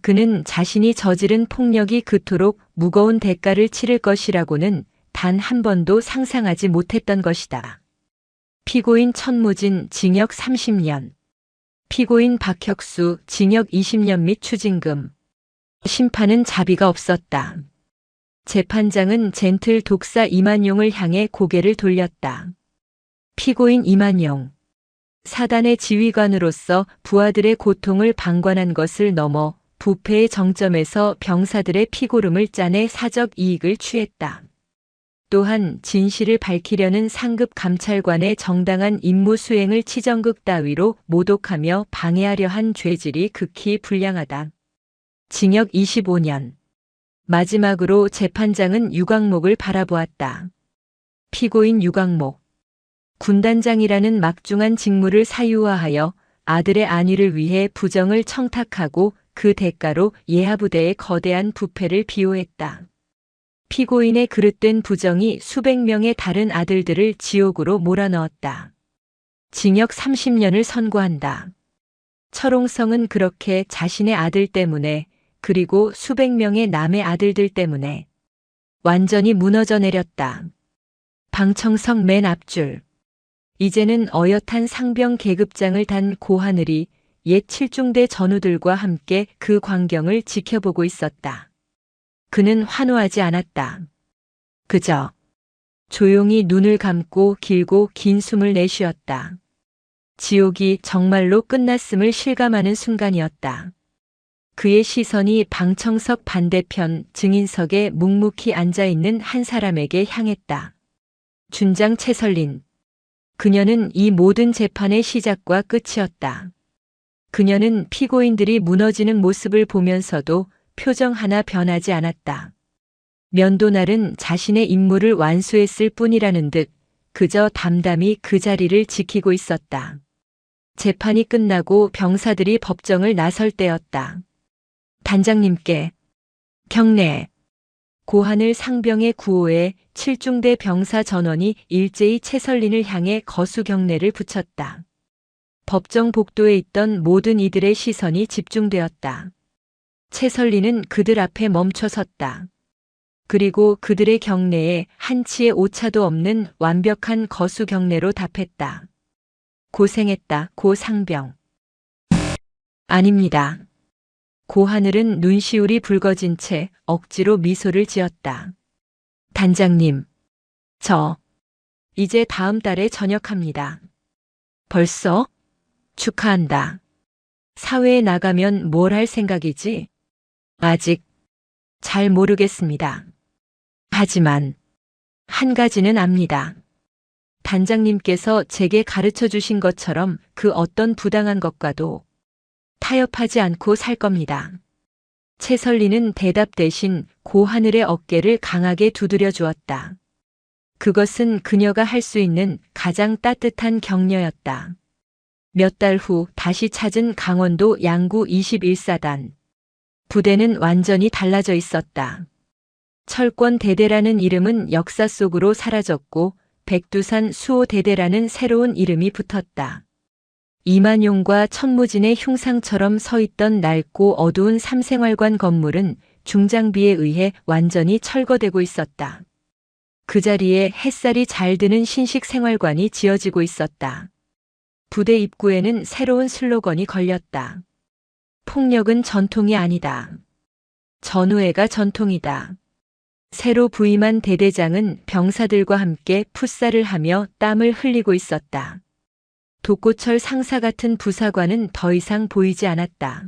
그는 자신이 저지른 폭력이 그토록 무거운 대가를 치를 것이라고는 단 한 번도 상상하지 못했던 것이다. 피고인 천무진 징역 30년. 피고인 박혁수 징역 20년 및 추징금. 심판은 자비가 없었다. 재판장은 젠틀 독사 이만용을 향해 고개를 돌렸다. 피고인 이만용. 사단의 지휘관으로서 부하들의 고통을 방관한 것을 넘어 부패의 정점에서 병사들의 피고름을 짜내 사적 이익을 취했다. 또한 진실을 밝히려는 상급 감찰관의 정당한 임무 수행을 치정극 따위로 모독하며 방해하려 한 죄질이 극히 불량하다. 징역 25년. 마지막으로 재판장은 유광목을 바라보았다. 피고인 유광목. 군단장이라는 막중한 직무를 사유화하여 아들의 안위를 위해 부정을 청탁하고 그 대가로 예하부대의 거대한 부패를 비호했다. 피고인의 그릇된 부정이 수백 명의 다른 아들들을 지옥으로 몰아넣었다. 징역 30년을 선고한다. 철옹성은 그렇게 자신의 아들 때문에 그리고 수백 명의 남의 아들들 때문에 완전히 무너져 내렸다. 방청석 맨 앞줄. 이제는 어엿한 상병 계급장을 단 고하늘이 옛 칠중대 전우들과 함께 그 광경을 지켜보고 있었다. 그는 환호하지 않았다. 그저 조용히 눈을 감고 길고 긴 숨을 내쉬었다. 지옥이 정말로 끝났음을 실감하는 순간이었다. 그의 시선이 방청석 반대편 증인석에 묵묵히 앉아있는 한 사람에게 향했다. 준장 채설린. 그녀는 이 모든 재판의 시작과 끝이었다. 그녀는 피고인들이 무너지는 모습을 보면서도 표정 하나 변하지 않았다. 면도날은 자신의 임무를 완수했을 뿐이라는 듯 그저 담담히 그 자리를 지키고 있었다. 재판이 끝나고 병사들이 법정을 나설 때였다. 단장님께 경례. 고하늘 상병의 구호에 7중대 병사 전원이 일제히 채설린을 향해 거수 경례를 붙였다. 법정 복도에 있던 모든 이들의 시선이 집중되었다. 채설린은 그들 앞에 멈춰 섰다. 그리고 그들의 경례에 한치의 오차도 없는 완벽한 거수 경례로 답했다. 고생했다, 고 상병. 아닙니다. 고하늘은 눈시울이 붉어진 채 억지로 미소를 지었다. 단장님, 저 이제 다음 달에 전역합니다. 벌써? 축하한다. 사회에 나가면 뭘 할 생각이지? 아직 잘 모르겠습니다. 하지만 한 가지는 압니다. 단장님께서 제게 가르쳐 주신 것처럼 그 어떤 부당한 것과도 타협하지 않고 살 겁니다. 채설리는 대답 대신 고하늘의 어깨를 강하게 두드려 주었다. 그것은 그녀가 할 수 있는 가장 따뜻한 격려였다. 몇 달 후 다시 찾은 강원도 양구 21사단. 부대는 완전히 달라져 있었다. 철권 대대라는 이름은 역사 속으로 사라졌고 백두산 수호 대대라는 새로운 이름이 붙었다. 이만용과 천무진의 흉상처럼 서 있던 낡고 어두운 삼생활관 건물은 중장비에 의해 완전히 철거되고 있었다. 그 자리에 햇살이 잘 드는 신식 생활관이 지어지고 있었다. 부대 입구에는 새로운 슬로건이 걸렸다. 폭력은 전통이 아니다. 전우회가 전통이다. 새로 부임한 대대장은 병사들과 함께 풋살을 하며 땀을 흘리고 있었다. 독고철 상사 같은 부사관은 더 이상 보이지 않았다.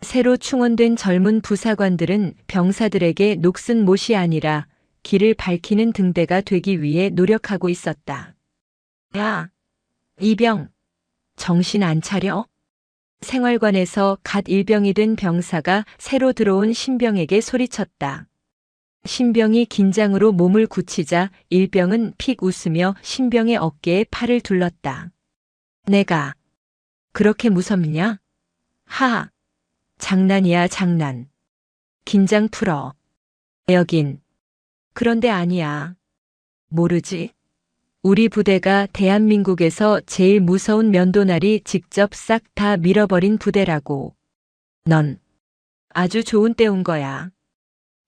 새로 충원된 젊은 부사관들은 병사들에게 녹슨 못이 아니라 길을 밝히는 등대가 되기 위해 노력하고 있었다. 야, 이병, 정신 안 차려? 생활관에서 갓 일병이 된 병사가 새로 들어온 신병에게 소리쳤다. 신병이 긴장으로 몸을 굳히자 일병은 픽 웃으며 신병의 어깨에 팔을 둘렀다. 내가 그렇게 무섭냐? 하하, 장난이야 장난. 긴장 풀어. 여긴 그런데 아니야. 모르지? 우리 부대가 대한민국에서 제일 무서운 면도날이 직접 싹 다 밀어버린 부대라고. 넌 아주 좋은 때 온 거야.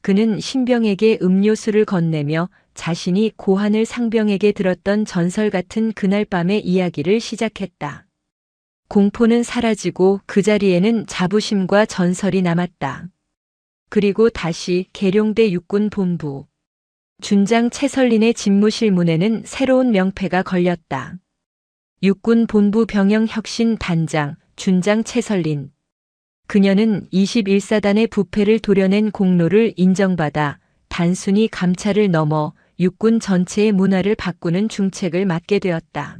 그는 신병에게 음료수를 건네며 자신이 고하늘 상병에게 들었던 전설 같은 그날 밤의 이야기를 시작했다. 공포는 사라지고 그 자리에는 자부심과 전설이 남았다. 그리고 다시 계룡대 육군본부. 준장 채설린의 집무실 문에는 새로운 명패가 걸렸다. 육군본부 병영혁신 단장 준장 채설린. 그녀는 21사단의 부패를 도려낸 공로를 인정받아 단순히 감찰을 넘어 육군 전체의 문화를 바꾸는 중책을 맡게 되었다.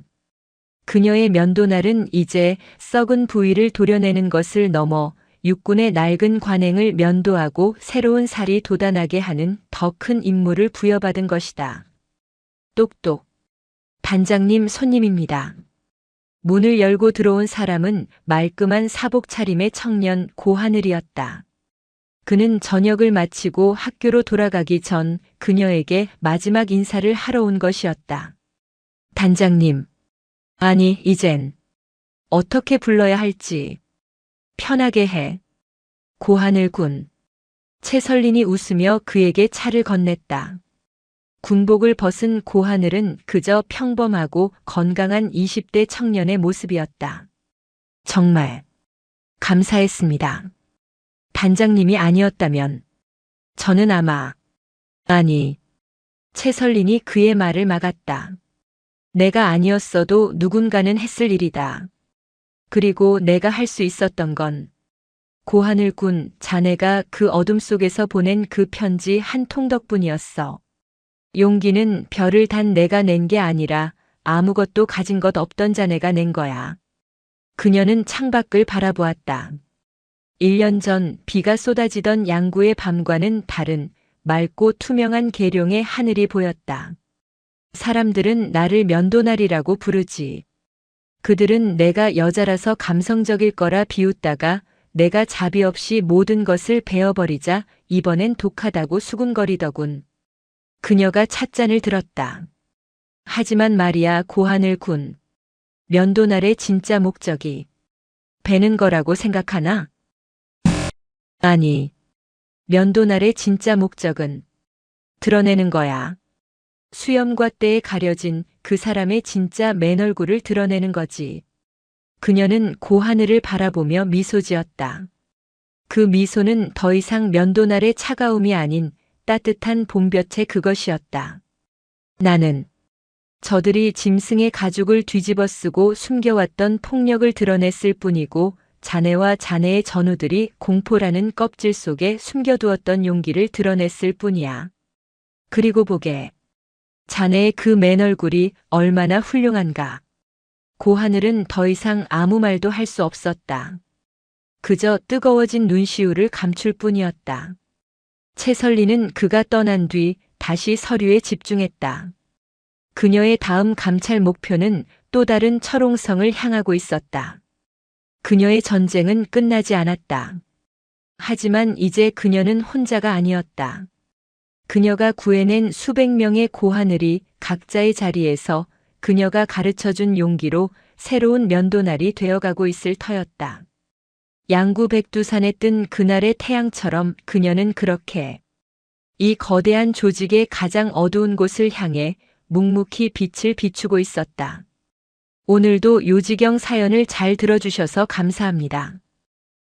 그녀의 면도날은 이제 썩은 부위를 도려내는 것을 넘어 육군의 낡은 관행을 면도하고 새로운 살이 돋아나게 하는 더 큰 임무를 부여받은 것이다. 똑똑. 단장님 손님입니다. 문을 열고 들어온 사람은 말끔한 사복 차림의 청년 고하늘이었다. 그는 전역을 마치고 학교로 돌아가기 전 그녀에게 마지막 인사를 하러 온 것이었다. 단장님. 아니, 이젠 어떻게 불러야 할지 편하게 해. 고하늘 군. 채설린이 웃으며 그에게 차를 건넸다. 군복을 벗은 고하늘은 그저 평범하고 건강한 20대 청년의 모습이었다. 정말 감사했습니다. 단장님이 아니었다면 저는 아마 아니. 채설린이 그의 말을 막았다. 내가 아니었어도 누군가는 했을 일이다. 그리고 내가 할 수 있었던 건 고하늘군, 자네가 그 어둠 속에서 보낸 그 편지 한 통 덕분이었어. 용기는 별을 단 내가 낸 게 아니라 아무것도 가진 것 없던 자네가 낸 거야. 그녀는 창밖을 바라보았다. 1년 전 비가 쏟아지던 양구의 밤과는 다른 맑고 투명한 계룡의 하늘이 보였다. 사람들은 나를 면도날이라고 부르지. 그들은 내가 여자라서 감성적일 거라 비웃다가 내가 자비 없이 모든 것을 베어버리자 이번엔 독하다고 수군거리더군. 그녀가 찻잔을 들었다. 하지만 말이야, 고하늘군. 면도날의 진짜 목적이 베는 거라고 생각하나? 아니, 면도날의 진짜 목적은 드러내는 거야. 수염과 때에 가려진 그 사람의 진짜 맨얼굴을 드러내는 거지. 그녀는 고하늘을 바라보며 미소 지었다. 그 미소는 더 이상 면도날의 차가움이 아닌 따뜻한 봄볕의 그것이었다. 나는 저들이 짐승의 가죽을 뒤집어 쓰고 숨겨왔던 폭력을 드러냈을 뿐이고 자네와 자네의 전우들이 공포라는 껍질 속에 숨겨두었던 용기를 드러냈을 뿐이야. 그리고 보게. 자네의 그 맨얼굴이 얼마나 훌륭한가. 고하늘은 더 이상 아무 말도 할 수 없었다. 그저 뜨거워진 눈시울을 감출 뿐이었다. 채설리는 그가 떠난 뒤 다시 서류에 집중했다. 그녀의 다음 감찰 목표는 또 다른 철옹성을 향하고 있었다. 그녀의 전쟁은 끝나지 않았다. 하지만 이제 그녀는 혼자가 아니었다. 그녀가 구해낸 수백 명의 고하늘이 각자의 자리에서 그녀가 가르쳐준 용기로 새로운 면도날이 되어가고 있을 터였다. 양구 백두산에 뜬 그날의 태양처럼 그녀는 그렇게 이 거대한 조직의 가장 어두운 곳을 향해 묵묵히 빛을 비추고 있었다. 오늘도 요지경 사연을 잘 들어주셔서 감사합니다.